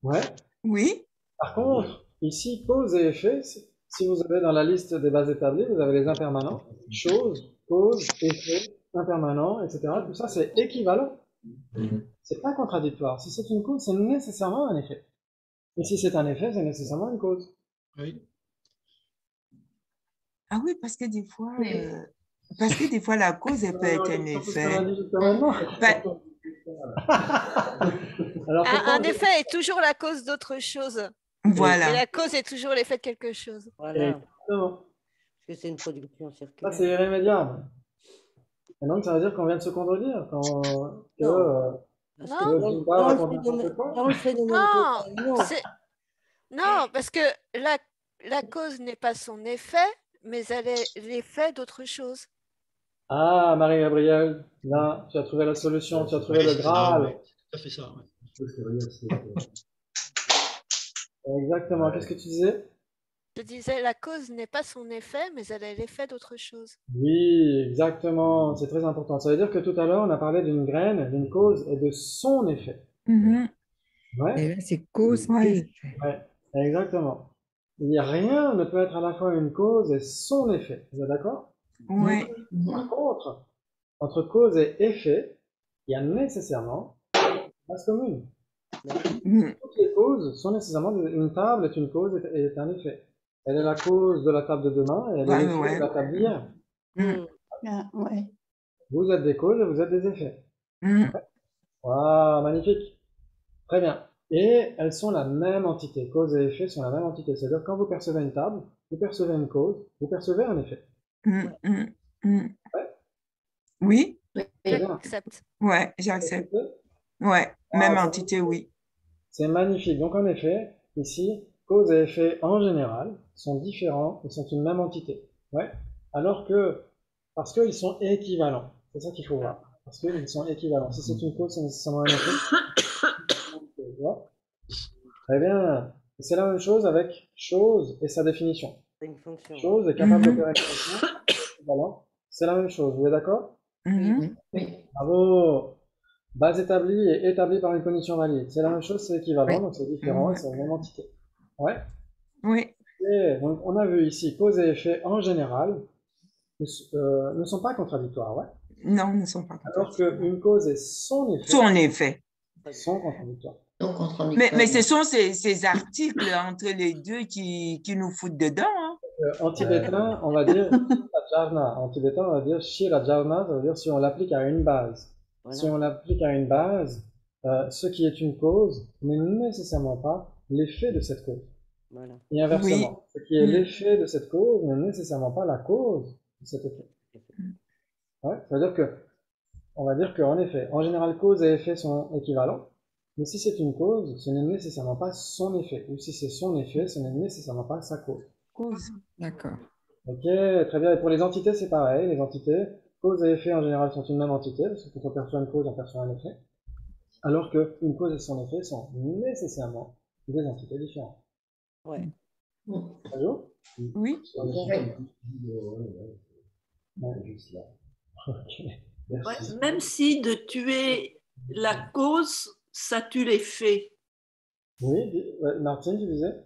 Ouais. Oui. Par contre, ici, cause et effet, si vous avez dans la liste des bases établies, vous avez les impermanents, chose, cause, effet, impermanent, etc. Tout ça, c'est équivalent. C'est pas contradictoire. Si c'est une cause, c'est nécessairement un effet. Et si c'est un effet, c'est nécessairement une cause. Oui. Ah oui, parce que des fois, la cause, elle peut être un effet. Alors, Un effet est toujours la cause d'autre chose. Voilà. Et la cause est toujours l'effet de quelque chose. Voilà. Exactement. Parce que c'est une production Ça, circulaire. c'est irrémédiable. Et donc, ça veut dire qu'on vient de se contredire. Quand tu veux, Zumba raconte n'importe quoi. Dans le phénomène Non, total, non. non, parce que la cause n'est pas son effet, mais elle est l'effet d'autre chose. Ah, Marie-Gabrielle, là, tu as trouvé la solution, tu as trouvé le Graal. Ça fait ça, ouais. Exactement. Qu'est-ce que tu disais? Je disais, la cause n'est pas son effet, mais elle est l'effet d'autre chose. Oui, exactement. C'est très important. Ça veut dire que tout à l'heure, on a parlé d'une graine, d'une cause et de son effet. Ouais. Et là, c'est cause et effet. Ouais, exactement. Rien ne peut être à la fois une cause et son effet. Vous êtes d'accord? Oui. Par contre, entre cause et effet, il y a nécessairement une base commune. Toutes les causes sont nécessairement une table est une cause et est un effet. Elle est la cause de la table de demain et elle est l'effet de la table d'hier. Vous êtes des causes et vous êtes des effets. Waouh, magnifique. Très bien. Et elles sont la même entité. Cause et effet sont la même entité. C'est-à-dire quand vous percevez une table, vous percevez une cause, vous percevez un effet. Oui. J'accepte. Ouais, j'accepte. Ouais, même entité, oui. C'est magnifique. Donc en effet, ici, cause et effet en général sont différents et sont une même entité. Ouais. Alors que, parce qu'ils sont équivalents. C'est ça qu'il faut voir. Parce qu'ils sont équivalents. Si c'est une cause, c'est nécessairement un effet. Très bien. C'est la même chose avec chose et sa définition. Chose est capable d'opérer une fonction. Équivalent. C'est la même chose. Vous êtes d'accord? Oui. Bravo. Base établie et établie par une condition valide. C'est la même chose, c'est équivalent, donc c'est différent et c'est la même entité. Ouais? Oui. Et donc, on a vu ici, cause et effet en général ne sont pas contradictoires, ouais? Non, ne sont pas contradictoires. Alors qu'une cause et son effet Son effet sont contradictoires. Mais ce sont ces articles entre les deux qui nous foutent dedans. Hein. En tibétain, on va dire Shirajarna. En tibétain, on va dire Shirajarna, ça veut dire si on l'applique à une base. Voilà. Si on l'applique à une base, ce qui est une cause n'est nécessairement pas l'effet de cette cause. Voilà. Et inversement, ce qui est l'effet de cette cause n'est nécessairement pas la cause de cet effet. Ouais, ça veut dire que, on va dire qu'en effet, en général, cause et effet sont équivalents. Mais si c'est une cause, ce n'est nécessairement pas son effet. Ou si c'est son effet, ce n'est nécessairement pas sa cause. D'accord. Ok, très bien. Et pour les entités, c'est pareil. Les entités, cause et effet en général sont une même entité, parce que quand on perçoit une cause, on perçoit un effet. Alors qu'une cause et son effet sont nécessairement des entités différentes. Ouais. Allô? Oui. Juste là. Ok. Ouais, même si de tuer la cause, ça tue l'effet. Oui, Martine, tu disais?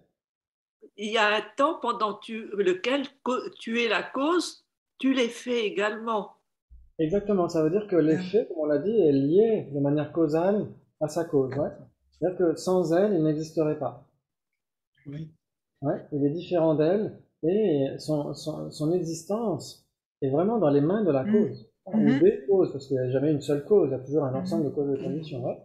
Il y a un temps pendant lequel tuer la cause tue l'effet également. Exactement, ça veut dire que l'effet, comme on l'a dit, est lié de manière causale à sa cause. Ouais. C'est-à-dire que sans elle, il n'existerait pas. Oui. Ouais, il est différent d'elle et son existence est vraiment dans les mains de la cause. Ou des causes, parce qu'il n'y a jamais une seule cause, il y a toujours un ensemble de causes et de conditions. Ouais.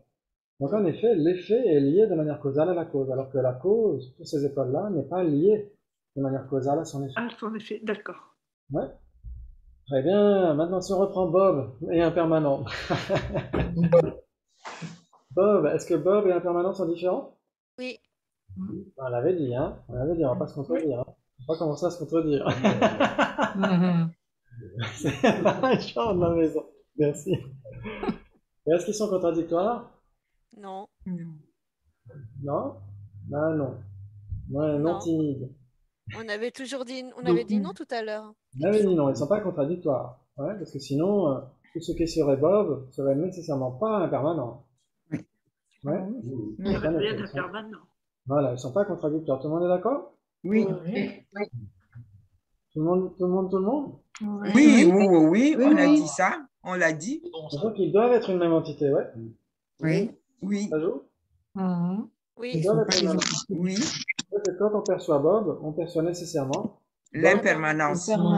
Donc en effet, l'effet est lié de manière causale à la cause, alors que la cause, pour ces écoles-là, n'est pas liée de manière causale à son effet. Ah, son effet, d'accord. Ouais. Très bien, maintenant si on reprend Bob et impermanent. Bob, est-ce que Bob et impermanent sont différents? Oui. On l'avait dit, hein? On l'avait dit, on va pas se contredire. Hein. On va pas commencer à se contredire. C'est un genre de la maison. Merci. Et est-ce qu'ils sont contradictoires? Non. Non? Ah non. Ouais, non timide. On avait toujours dit, on avait dit non tout à l'heure. On avait dit non, ils ne sont pas contradictoires. Ouais, parce que sinon, tout ce qui serait Bob serait nécessairement pas impermanent. Ouais. Il n'y a En effet, rien ils de sont- permanent. Voilà, ils ne sont pas contradictoires. Tout le monde est d'accord? Oui. Tout le monde, tout le monde, tout le monde? Oui, oui, Oui, on a oui. dit ça. On l'a dit. Donc, ils doivent être une même entité, ouais. Oui. Oui, Ça joue? Mhm. Ils Oui, Ils doivent sont être pas une des même entités. entité. oui. C'est-à-dire que quand on perçoit Bob, on perçoit nécessairement L'impermanence. En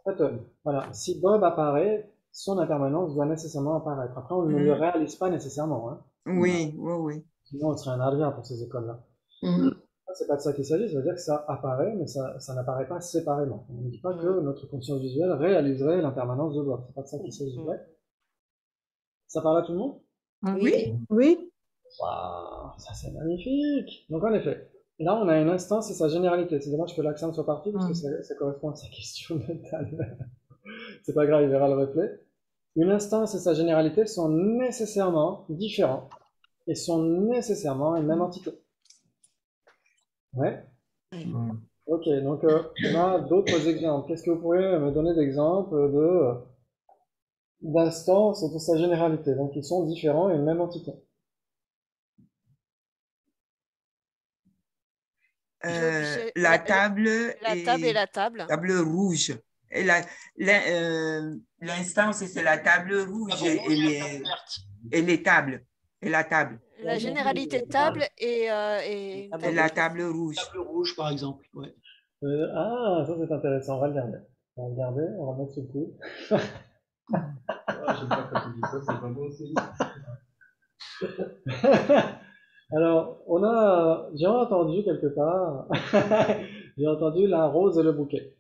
fait, voilà, si Bob apparaît, son impermanence doit nécessairement apparaître. Après, on ne le réalise pas nécessairement, hein. Oui, oui, oui. Sinon, on serait un ardien pour ces écoles-là. Mhm. C'est pas de ça qu'il s'agit, ça veut dire que ça apparaît, mais ça n'apparaît pas séparément. On ne dit pas que notre conscience visuelle réaliserait l'impermanence de Bob. C'est pas de ça qu'il s'agit. Ouais. Ça parle à tout le monde? Oui. Oui. Waouh, ça c'est magnifique. Donc en effet, là on a une instance et sa généralité. C'est dommage que l'accent soit parti parce que ça correspond à sa question mentale. C'est pas grave, il verra le replay. Une instance et sa généralité sont nécessairement différents et sont nécessairement une même entité. Ouais. Ok, donc on a d'autres exemples. Qu'est-ce que vous pourriez me donner d'exemples d'instances et de sa généralité? Donc ils sont différents et une même entité. La table la table et la table. table rouge. Et l'instance, c'est la table rouge et les tables. Et la table. La généralité table et Et la table rouge. Table rouge, par exemple. Ouais. Ah, ça c'est intéressant, on va le garder. On va le garder, on va mettre sous le coude. J'aime pas quand tu dis ça, c'est pas bon aussi. Alors, j'ai entendu quelque part, j'ai entendu la rose et le bouquet.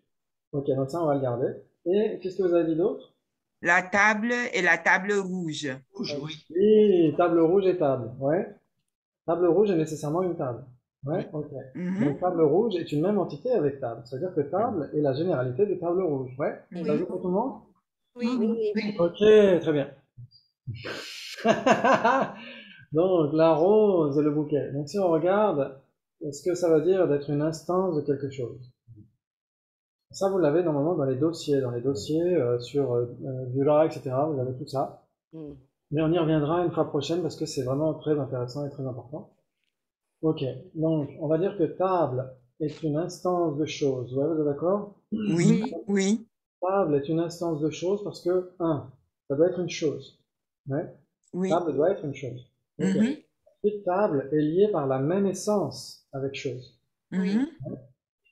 Ok, donc ça on va le garder. Et qu'est-ce que vous avez dit d'autre? La table et la table rouge. Rouge, oui. Oui, table rouge et table, ouais. Table rouge est nécessairement une table. Ouais, ok. Donc table rouge est une même entité avec table. C'est-à-dire que table est la généralité de table rouge. Ouais, ça joue pour tout le monde? Oui. Ok, très bien. Donc la rose et le bouquet. Donc si on regarde, est-ce que ça veut dire d'être une instance de quelque chose? Ça, vous l'avez normalement dans les dossiers sur Bulla, etc. Vous avez tout ça. Mais on y reviendra une fois prochaine parce que c'est vraiment très intéressant et très important. Ok, donc on va dire que table est une instance de chose. Ouais, vous êtes d'accord? Oui, oui. Table est une instance de chose parce que, ça doit être une chose. Ouais. Oui. Table doit être une chose. Okay. Ensuite, table est liée par la même essence avec chose. Oui. Ouais.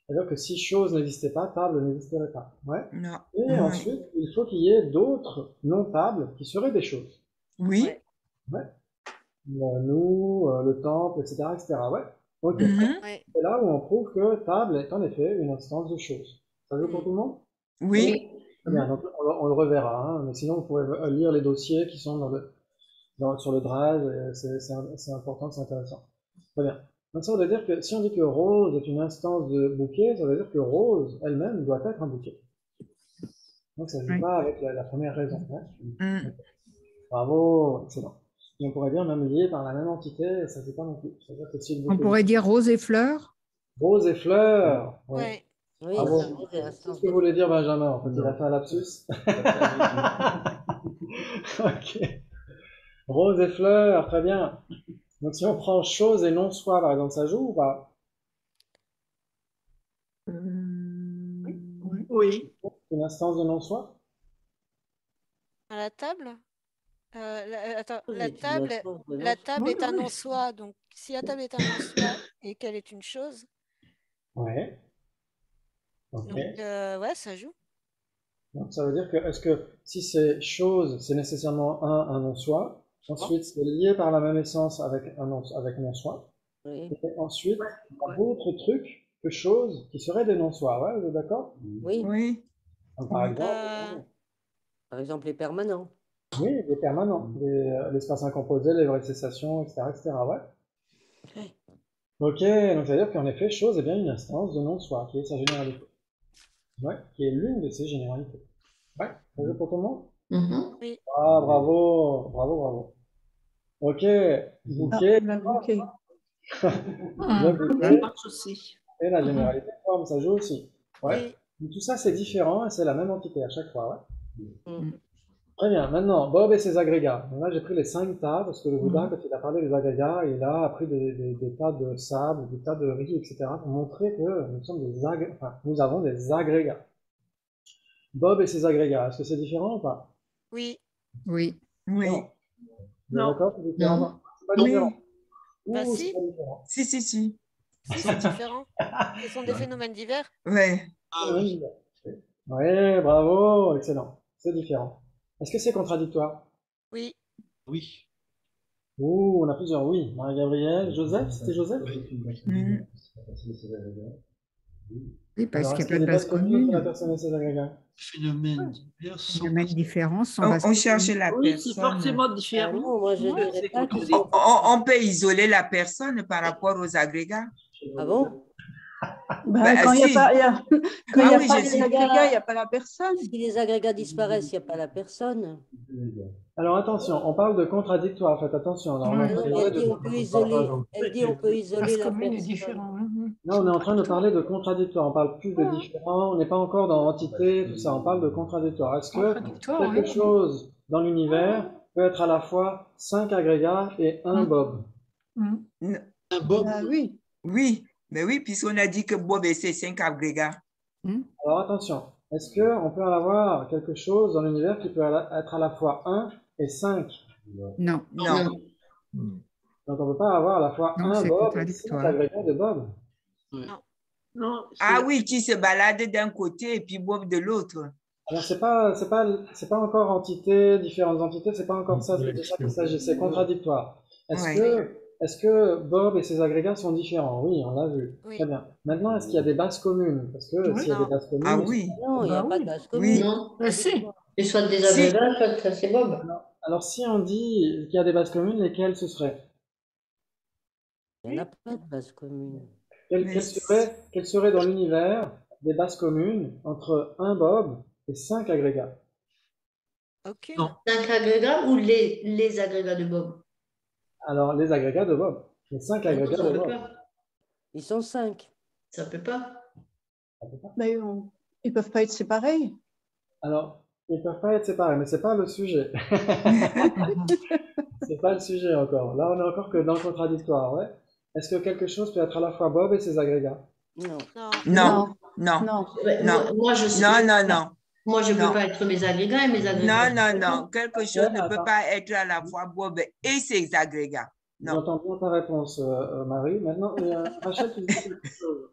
C'est-à-dire que si chose n'existait pas, table n'existerait pas. Ouais. Non. Et ensuite, il faut qu'il y ait d'autres non-tables qui seraient des choses. Oui. Ouais. Nous, le temple, etc., etc. Ouais. Ok. C'est là où on prouve que table est en effet une instance de chose. Ça veut pour tout le monde? Oui. Bien, donc on le reverra, hein, mais sinon vous pouvez lire les dossiers qui sont sur le drive, c'est important, c'est intéressant. Très bien. Donc ça veut dire que si on dit que rose est une instance de bouquet, ça veut dire que rose elle-même doit être un bouquet. Donc ça ne joue pas avec la première raison. Hein. Bravo, excellent. Et on pourrait dire même lié par la même entité, ça ne joue pas non plus. C'est-à-dire que si le On bouquet pourrait dire rose et fleurs. Rose et fleurs. Oui. Oui, Bravo. c'est C'est ce que voulait dire Benjamin, en fait, il a fait un lapsus. Ok. Rose et fleurs, très bien. Donc si on prend chose et non soi, par exemple, ça joue ou pas? Oui. Une instance de non soi? À la table? Attends, Oui, la tu table, la sauves de la non- table est un non-soi. Donc, si la table est un non-soi et qu'elle est une chose, Ouais. Ok. donc ouais, ça joue. Donc ça veut dire que, est-ce que si c'est chose, c'est nécessairement un non-soi, ensuite c'est lié par la même essence avec non-soi, et ensuite il y a d'autres trucs que choses qui seraient des non-soi, ouais, vous êtes d'accord? Oui. Oui. Donc, par exemple, les permanents. oui, des permanents, l'espace incomposé, les vraies cessations, etc., etc., ouais. Ok, donc ça veut dire qu'en effet, chose est bien une instance de non-soi, qui est sa généralité. Ouais, qui est l'une de ses généralités. Ouais, ça veut pour tout le monde? Oui. Ah, bravo, bravo, bravo. Ok, bouquet. Le bouquet. Le bouquet. Ça marche aussi. Et la généralité forme, ça joue aussi. Ouais. Oui. Donc, tout ça, c'est différent et c'est la même entité à chaque fois. Ouais. Très bien. Maintenant, Bob et ses agrégats. Donc là, j'ai pris les 5 tas, parce que le Bouddha, quand il a parlé des agrégats, il a pris des tas de sable, des tas de riz, etc., pour montrer que nous sommes enfin, nous avons des agrégats. Bob et ses agrégats, est-ce que c'est différent ou pas? Oui. Oui. Oui. Non. Vous êtes Non. d'accord? C'est différent? Non. C'est pas Oui. différent. Bah Ouh, si. c'est pas différent. Si, si, si. Si, c'est différent. Ce sont des phénomènes divers. Ouais. Ah oui. Oui, bravo, excellent. C'est différent. Est-ce que c'est contradictoire? Oui. Oui. Ouh, on a plusieurs oui. Marie-Gabrielle, Joseph, c'était Joseph? Mhm. Oui, parce Alors, qu'il est-ce n'y a qu'il y pas a de des bases base communes entre la commune. personne et ses agrégats? Phénomènes divers sans Phénomènes différents sans On, base on cherche commune. la Oui, c'est personne. forcément Ah différent. non, moi je Ouais, dirais c'est pas que c'est contradictoire. On peut isoler la personne par rapport aux agrégats. Ah bon? Bah, quand il n'y a Si. pas, quand il y Ah a oui, pas je les suis. agrégats, il n'y a pas la personne. Si les agrégats disparaissent, il n'y a pas la personne. Alors attention, on parle de contradictoire. Faites attention. Là, on est en Ouais. train de Non, mais parler elle dit de... on peut isoler, elle dit on peut isoler Base la commune est personne. différent. Là, on est en train de parler de contradictoire. On parle plus de Ouais. différent. On n'est pas encore dans entité, tout ça. On parle de contradictoire. Est-ce que Contradictoire, quelque oui. chose dans l'univers peut être à la fois 5 agrégats et un Bob? Mhm. Un Bob. Ah oui. Oui, mais oui, puisqu'on a dit que Bob et ses 5 agrégats. Alors attention. Est-ce qu'on peut en avoir quelque chose dans l'univers qui peut être à la fois 1 et 5? Non. Non. Donc on ne peut pas avoir à la fois Non, un c'est Bob et 5 contradictoire. agrégats de Bob. Non, Ah c'est- oui, qui se balade d'un côté et puis Bob de l'autre. Alors c'est pas encore entité, différentes entités, c'est pas encore ça, c'est de ça qu'il s'agit, c'est contradictoire. Ouais. Est-ce que Bob et ses agrégats sont différents? Oui, on l'a vu. Oui. Très bien. Maintenant, est-ce qu'il y a des bases communes? Parce que Oui. s'il y a des bases communes, Ah ils sont- oui. Non, il n'y a Bah pas oui. de base Oui. commune. Non. Mais si. Et soit des Si. agrégats, soit ça c'est Bob. Alors si on dit qu'il y a des bases communes, lesquelles ce seraient? Il n'y en a pas de base commune. Mais Quelles seraient dans l'univers des bases communes entre un Bob et 5 agrégats? Aucune. Non. 5 agrégats ou les agrégats de Bob? Alors les agrégats de Bob, les 5 Non, agrégats ça de peut Bob. pas. Ils sont 5. Ça peut pas. Mais ils ne peuvent pas être séparés. Alors, ils ne peuvent pas être séparés, mais c'est pas le sujet. C'est pas le sujet encore. Là, on est encore que dans le contradictoire, ouais. Est-ce que quelque chose peut être à la fois Bob et ses agrégats? Non. Non. Non. Non. Non. Ouais, Non. moi, je sais. Non, non, non. Moi, je Non. peux pas être mes agrégats et mes Non, agrégats. non, non. Quelque chose ne peut attends. pas être à la fois Bob et ses agrégats. Non. J'entends bien ta réponse, Marie. Maintenant, Rachel, tu dis quelque chose.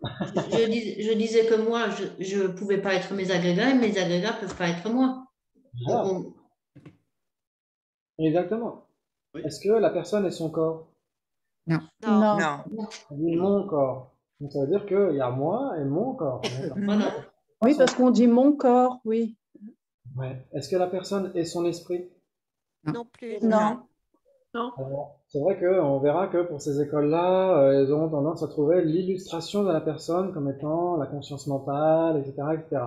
Je disais que moi, je ne pouvais pas être mes agrégats et mes agrégats ne peuvent pas être moi. Ah, On- exactement. Oui. Est-ce que la personne est son corps? Non. Non. Non. On dit mon corps. Donc ça veut dire qu'il y a moi et mon corps. Voilà. Oui, parce qu'on dit mon corps, oui. Ouais. Est-ce que la personne est son esprit? Non plus. Non. Non. Alors, c'est vrai qu'on verra que pour ces écoles-là, elles auront tendance à trouver l'illustration de la personne comme étant la conscience mentale, etc., etc.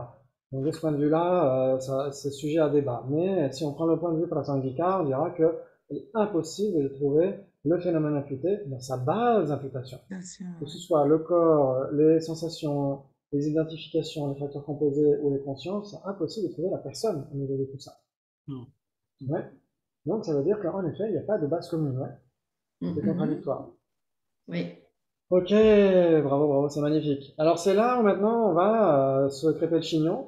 Donc de ce point de vue-là, c'est sujet à débat. Mais si on prend le point de vue prasangika, on dira qu'il est impossible de trouver le phénomène imputé dans sa base d'imputation. Bien sûr. Que ce soit le corps, les sensations, les identifications, les facteurs composés ou les consciences, c'est impossible de trouver la personne au niveau de tout ça. Non. Ouais. Donc ça veut dire qu'en effet, il n'y a pas de base commune, ouais. C'est contradictoire. Oui. Ok, bravo, bravo, c'est magnifique. Alors c'est là où maintenant on va se crêper le chignon.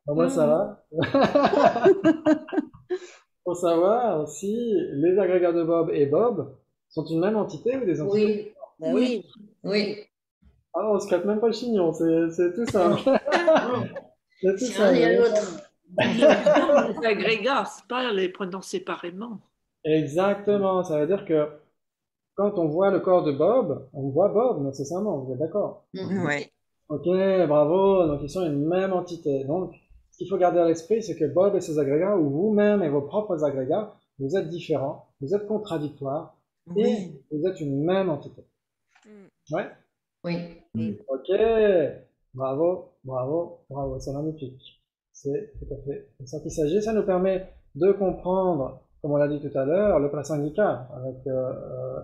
Moi ça va. Pour savoir si les agrégats de Bob et Bob sont une même entité ou des entités. Oui. Ben oui. Oui. Ah, on se crêpe même pas le chignon, c'est tout simple. C'est tout C'est un et simple. l'autre. Les agrégats, c'est pas les prenant séparément. Exactement, ça veut dire que quand on voit le corps de Bob, on voit Bob nécessairement, vous êtes d'accord? Ouais. Ok, bravo, donc ils sont une même entité. Donc, ce qu'il faut garder à l'esprit, c'est que Bob et ses agrégats, ou vous-même et vos propres agrégats, vous êtes différents, vous êtes contradictoires, et Oui. vous êtes une même entité. Ouais? Oui. Ok, bravo, bravo, bravo, c'est magnifique. C'est tout à fait de ça qu'il s'agit. Ça nous permet de comprendre, comme on l'a dit tout à l'heure, le prasangika avec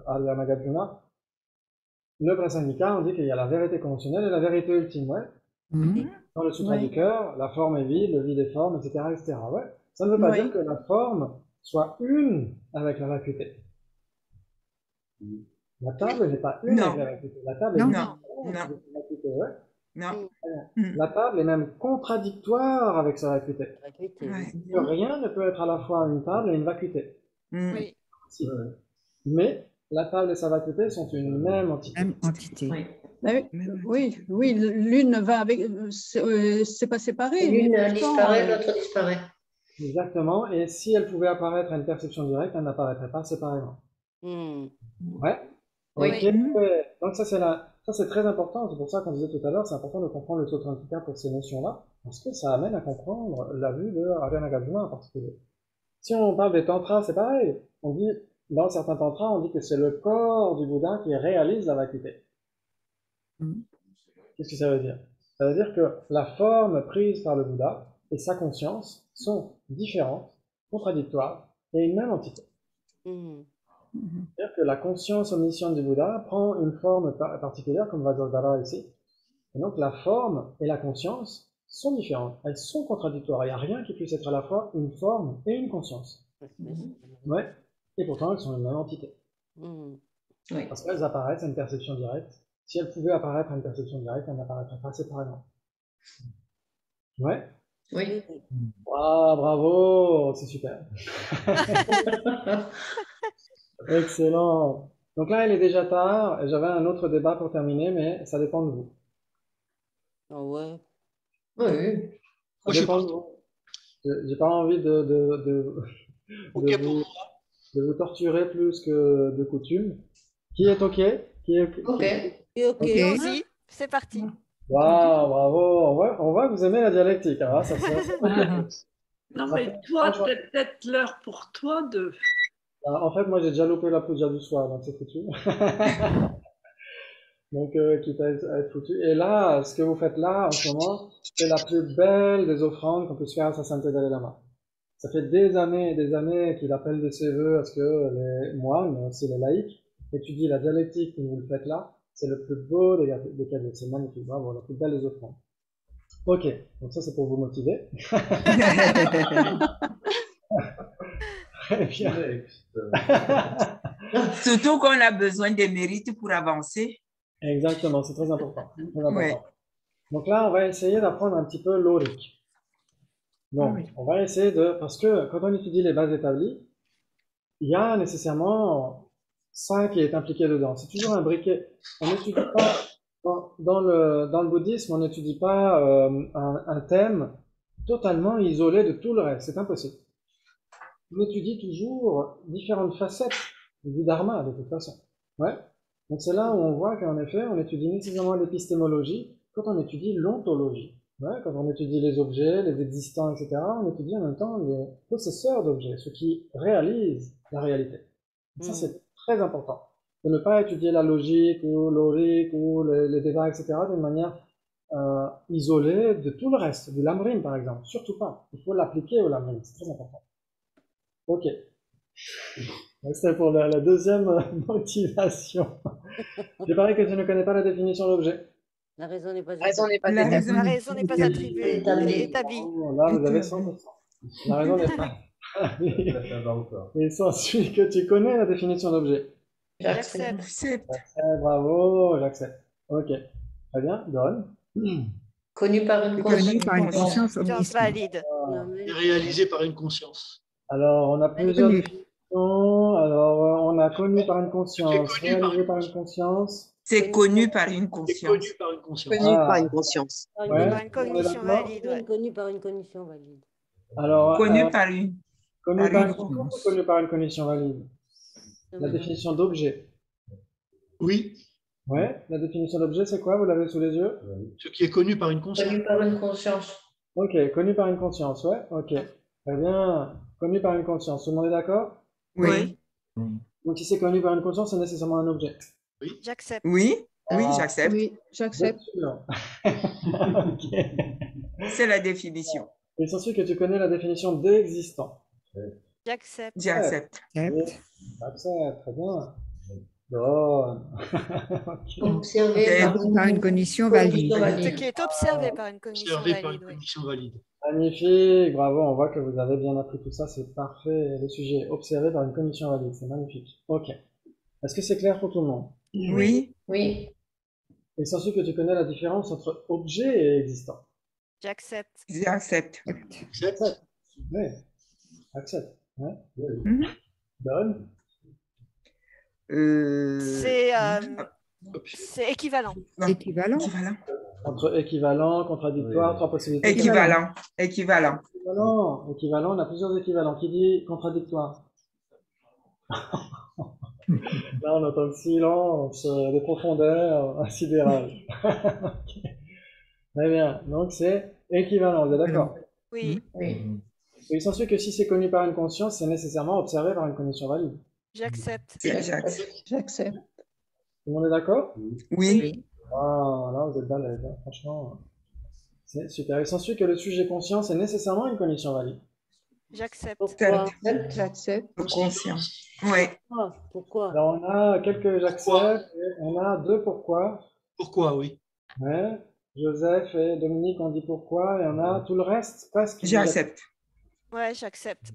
Arya Nagarjuna. Le prasangika, on dit qu'il y a la vérité conventionnelle et la vérité ultime, ouais. Dans le sutra du cœur, la forme est vide, le vide est forme, etc., etc. Ouais. Ça ne veut pas Oui. dire que la forme soit une avec la vacuité. La table n'est pas une avec la vacuité. La table est Non. différente Non. avec la vacuité, ouais. Non. La table est même contradictoire avec sa vacuité. Ouais. Rien ne peut être à la fois une table et une vacuité. Oui. Si. Mais la table et sa vacuité sont une même entité. Même entité. Oui, oui, l'une va avec, c'est pas séparé. L'une mais pourtant, disparaît, l'autre disparaît. Exactement. Et si elle pouvait apparaître à une perception directe, elle n'apparaîtrait pas séparément. Ouais. Oui. Ok. Donc ça c'est très important. C'est pour ça qu'on disait tout à l'heure, c'est important de comprendre le Totrantika pour ces notions-là, parce que ça amène à comprendre la vue de Arya Nagarjuna en particulier. Si on parle des tantras, c'est pareil. On dit, dans certains tantras, on dit que c'est le corps du Bouddha qui réalise la vacuité. Qu'est-ce que ça veut dire? Ça veut dire que la forme prise par le Bouddha et sa conscience sont différentes, contradictoires et une même entité. C'est-à-dire que la conscience omnisciente du Bouddha prend une forme particulière, comme Vajradhara ici. Et donc la forme et la conscience sont différentes. Elles sont contradictoires. Il n'y a rien qui puisse être à la fois une forme et une conscience. Ouais. Et pourtant, elles sont une même entité. Parce qu'elles apparaissent à une perception directe. Si elles pouvaient apparaître à une perception directe, elles n'apparaîtraient pas séparément. Ouais. Oui. Ah, bravo, c'est super. Excellent. Donc là, il est déjà tard. Et j'avais un autre débat pour terminer, mais ça dépend de vous. Ah ouais. Oui. Ça dépend de vous. J'ai pas envie de vous torturer plus que de coutume. Qui est OK? Qui est OK. Allons-y, c'est parti. Waouh, bravo. On voit que vous aimez la dialectique. Hein, Non, mais toi, c'est peut-être l'heure pour toi de... En fait, moi, j'ai déjà loupé la puja du soir, donc c'est foutu. Donc, quitte à être foutu. Et là, ce que vous faites là, en ce moment, c'est la plus belle des offrandes qu'on puisse faire à sa sainteté Dalai Lama. Ça fait des années et des années qu'il appelle de ses voeux à ce que les moines, mais aussi les laïcs, étudient la dialectique que vous le faites là. C'est le plus beau des cadeaux. C'est magnifique. Bravo, la plus belle des offrandes. Ok, donc ça, c'est pour vous motiver. Très bien. Surtout qu'on a besoin des mérites pour avancer. Exactement, c'est très important. Très important. Ouais. Donc là, on va essayer d'apprendre un petit peu l'oric. Donc, on va essayer parce que quand on étudie les bases établies, il y a nécessairement ça qui est impliqué dedans. C'est toujours un briquet. On n'étudie pas, dans le bouddhisme, on n'étudie pas un thème totalement isolé de tout le reste. C'est impossible. On étudie toujours différentes facettes du dharma, de toute façon. Ouais. Donc c'est là où on voit qu'en effet, on étudie nécessairement l'épistémologie quand on étudie l'ontologie. Ouais, quand on étudie les objets, les existants, etc., on étudie en même temps les possesseurs d'objets, ceux qui réalisent la réalité. Ça, c'est très important. De ne pas étudier la logique ou l'orique ou les débats, etc., d'une manière isolée de tout le reste, du lamrim par exemple. Surtout pas. Il faut l'appliquer au lamrim, c'est très important. Ok. C'était pour la deuxième motivation. Il paraît que tu ne connais pas la définition d'objet. La raison n'est pas La raison n'est pas attribuée, établie. Oh, là, vous avez 100%. La raison n'est pas. Il s'ensuit que tu connais la définition d'objet. J'accepte. Bravo, j'accepte. Ok. Très bien, Don. Connu par une conscience valide. Et réalisé par une conscience. Alors, on a plusieurs définitions. Alors, on a connu par une conscience, réalisé par une conscience. C'est connu par une conscience. Connu par une conscience. Connu par une conscience. Ouais. Par une cognition valide. Connu par une cognition valide. Alors, connu par une. Connu par une conscience ou connu par une cognition valide? La définition d'objet. Oui. Ouais, la définition d'objet, c'est quoi? Vous l'avez sous les yeux? Ce qui est connu par une conscience. Connu par une conscience. Ok, connu par une conscience, ouais, ok. Très bien. Connu par une conscience, tout le monde est d'accord? Oui. Donc si c'est connu par une conscience, c'est nécessairement un objet. Oui. J'accepte. Oui, oui, j'accepte. Oui, j'accepte. Okay. C'est la définition. Il s'ensuit que tu connais la définition d'existant. J'accepte. J'accepte. J'accepte, très bien. Bonne. Observé Par une condition valide. Ce qui est observé par une condition Observé par une valide. Oui. condition valide. Magnifique, bravo, on voit que vous avez bien appris tout ça, c'est parfait. Le sujet observé par une condition valide, c'est magnifique. Ok. Est-ce que c'est clair pour tout le monde? Oui. Oui. Il s'ensuit que tu connais la différence entre objet et existant. J'accepte. J'accepte. Accepte. Oui, accepte. Ouais. Mhm. Donne. C'est équivalent. Non. Équivalent. Équivalent. Entre équivalent, contradictoire, trois possibilités. Équivalent. Équivalent. Équivalent. Équivalent, on a plusieurs équivalents. Qui dit contradictoire? Là, on entend le silence, des profondeurs sidérales. Ok. Très bien. Donc, c'est équivalent, vous êtes d'accord? Oui. Oui. Il s'ensuit que si c'est connu par une conscience, c'est nécessairement observé par une condition valide. J'accepte. J'accepte. Tout le monde est d'accord? Oui. Ah, là, vous êtes balèze, hein. Franchement. C'est super. Il s'ensuit que le sujet conscient, c'est nécessairement une condition valide. J'accepte. Pourquoi? J'accepte. Conscient. Oui. Pourquoi? Alors, on a quelques j'accepte et on a deux pourquoi. Pourquoi, oui. Ouais. Joseph et Dominique ont dit pourquoi et on a tout le reste presque. J'accepte. Ouais, j'accepte.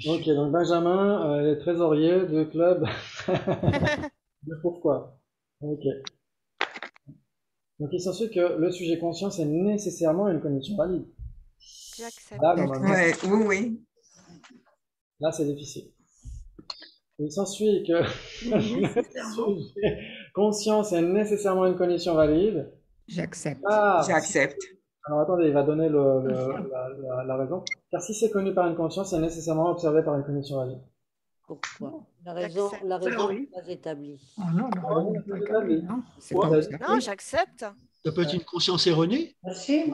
Ok, donc Benjamin est trésorier du club de pourquoi. Ok. Donc il s'ensuit que le sujet conscient c'est nécessairement une condition valide. J'accepte. Là, normalement, Ouais, oui, oui. là c'est difficile. Il s'ensuit que le sujet conscient c'est nécessairement une condition valide. J'accepte. Ah, J'accepte. alors attendez, il va donner la raison. Car si c'est connu par une conscience, c'est nécessairement observé par une condition valide. Pourquoi? La raison n'est pas établie. Non, C'est pas observé. Non, j'accepte. Ça peut être une conscience erronée. Merci.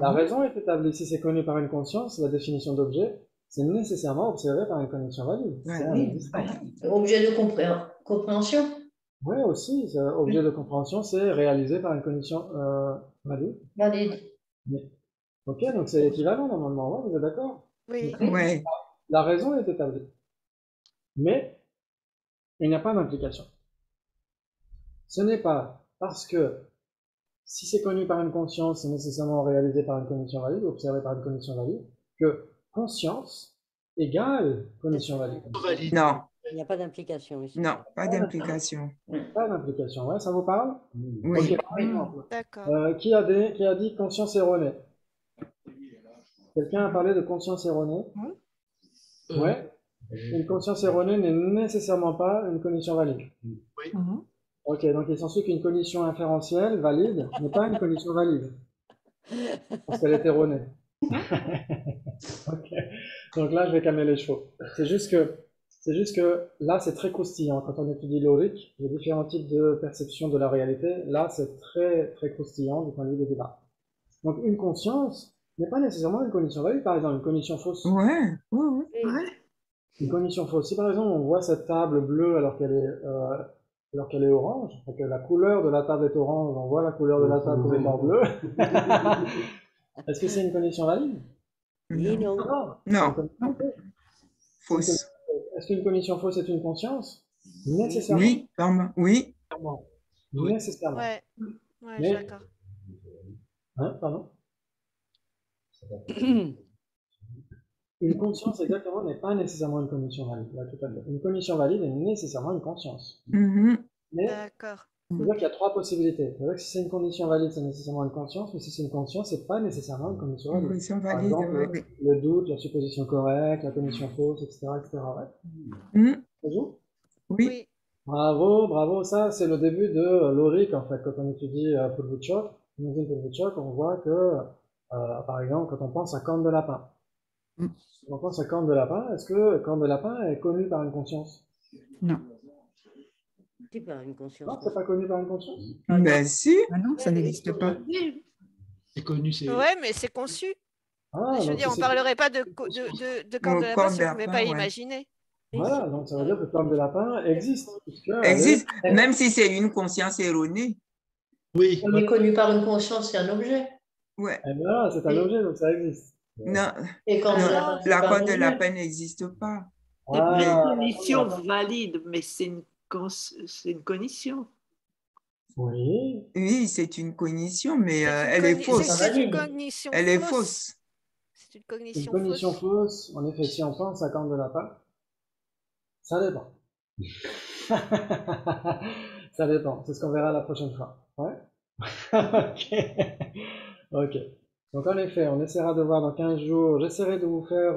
La raison est établie. Si c'est connu par une conscience, la définition d'objet, c'est nécessairement observé par une condition valide. C'est un existant. Objet de compréhension. Oui, aussi, objet de compréhension, c'est réalisé par une condition valide. Valide. Mais- ok, donc c'est équivalent normalement, ouais, vous êtes d'accord? Oui. Ouais. La raison est établie. Mais il n'y a pas d'implication. Ce n'est pas parce que si c'est connu par une conscience, c'est nécessairement réalisé par une condition valide, observé par une condition valide, que conscience égale condition valide. Non. Il n'y a pas d'implication ici. Non, pas d'implication. Pas d'implication, ouais, ça vous parle? Oui. Ok, par exemple. D'accord. Qui a dit conscience erronée? Quelqu'un a parlé de conscience erronée? Ouais. Une conscience erronée n'est nécessairement pas une condition valide. Oui. Ok, donc il s'ensuit qu'une condition inférentielle valide n'est pas une condition valide. Parce qu'elle est erronée. Ok. Donc là, je vais calmer les chevaux. C'est juste que là, c'est très croustillant. Quand on étudie l'orique, les différents types de perception de la réalité, là, c'est très, très croustillant du point de vue des débats. Donc, une conscience n'est pas nécessairement une condition valide. Par exemple, une condition fausse. Ouais. Une condition fausse. Si par exemple, on voit cette table bleue alors qu'elle est orange, et que la couleur de la table est orange, on voit la couleur de la table comme étant bleue, est-ce que c'est une condition valide? Non. Non. Fausse. Est-ce qu'une condition fausse est une conscience? Nécessairement. Oui, pardon. Oui. Nécessairement. Ouais, ouais, Mais- d'accord. Hein, pardon? Une conscience exactement n'est pas nécessairement une condition valide. Là, tout à fait. Une condition valide est nécessairement une conscience. Mhm. Mais D'accord. c'est-à-dire qu'il y a trois possibilités. C'est-à-dire que si c'est une condition valide, c'est nécessairement une conscience, mais si c'est une conscience, c'est pas nécessairement une condition valide. Condition Par valide, exemple, ouais. le doute, la supposition correcte, la condition fausse, etc., etc. Ouais. Mhm. Ça joue? Oui. Bravo, bravo. Ça, c'est le début de l'orique, en fait. Quand on étudie Podvuchok, on voit que, par exemple, quand on pense à corne de lapin. Quand on pense à corne de lapin, est-ce que corne de lapin est connu par une conscience? Non. C'est pas une conscience. Non, c'est pas connu par une conscience? Ben si. Ah non, ça n'existe pas. C'est connu, c'est. Ouais, mais c'est conçu. Ah, Je veux donc dire, on c'est- parlerait pas de corne de lapin corne si de on ne pouvait lapin, pas ouais. l'imaginer. Voilà, donc ça veut dire que corne de lapin existe. puisque elle Existe. est- Même si c'est une conscience erronée. Oui. On est connu par une conscience, c'est un objet. Ouais. Eh bien là, c'est un objet, donc ça existe. Non. Et quand Non, la la corne de lapin lapin n'existe pas. C'est pas une Ah, condition valide, mais c'est une c'est une cognition. Oui. Oui, c'est une cognition, mais elle est C'est fausse. c'est une cognition Elle est fausse. fausse. C'est une Une cognition cognition fausse. fausse, en effet, si on pense à Kant de la part, ça dépend. Ça dépend, c'est ce qu'on verra la prochaine fois. Ouais. Ok. Ok. Donc en effet, on essaiera de voir dans 15 jours, j'essaierai de vous faire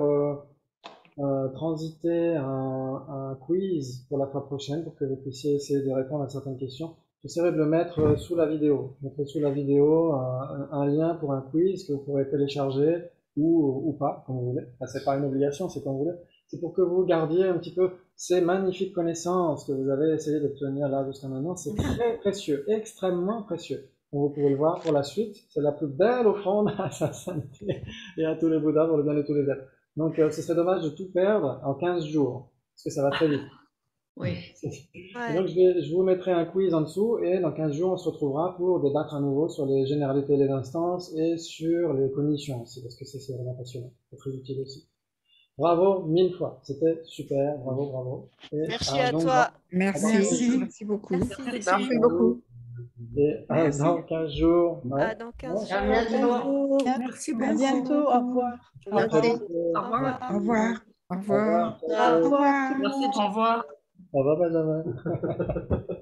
transiter un quiz pour la fois prochaine pour que vous puissiez essayer de répondre à certaines questions. J'essaierai de le mettre sous la vidéo. Je mettrai sous la vidéo un lien pour un quiz que vous pourrez télécharger ou pas, comme vous voulez. Enfin, c'est pas une obligation, c'est comme vous voulez. C'est pour que vous gardiez un petit peu ces magnifiques connaissances que vous avez essayé d'obtenir là jusqu'à maintenant. C'est très précieux, extrêmement précieux. Comme vous pouvez le voir pour la suite, c'est la plus belle offrande à sa sainteté et à tous les Bouddhas pour le bien de tous les êtres. Donc, ce serait dommage de tout perdre en 15 jours, parce que ça va très vite. Oui. Et donc, je vous mettrai un quiz en dessous, et dans 15 jours, on se retrouvera pour débattre à nouveau sur les généralités des instances et sur les cognitions aussi, parce que c'est vraiment passionnant, c'est très utile aussi. Bravo, 1000 fois, c'était super, bravo, bravo. Et, Merci à donc, toi. Merci beaucoup. Merci beaucoup. Et dans 15 jours. Ouais. À dans 15 À jours. bientôt. Merci À beaucoup. bientôt. Au revoir. À très vite. Au revoir. Au revoir. Au revoir. Au revoir tout le monde. Merci, Au revoir. Au revoir, Benjamin.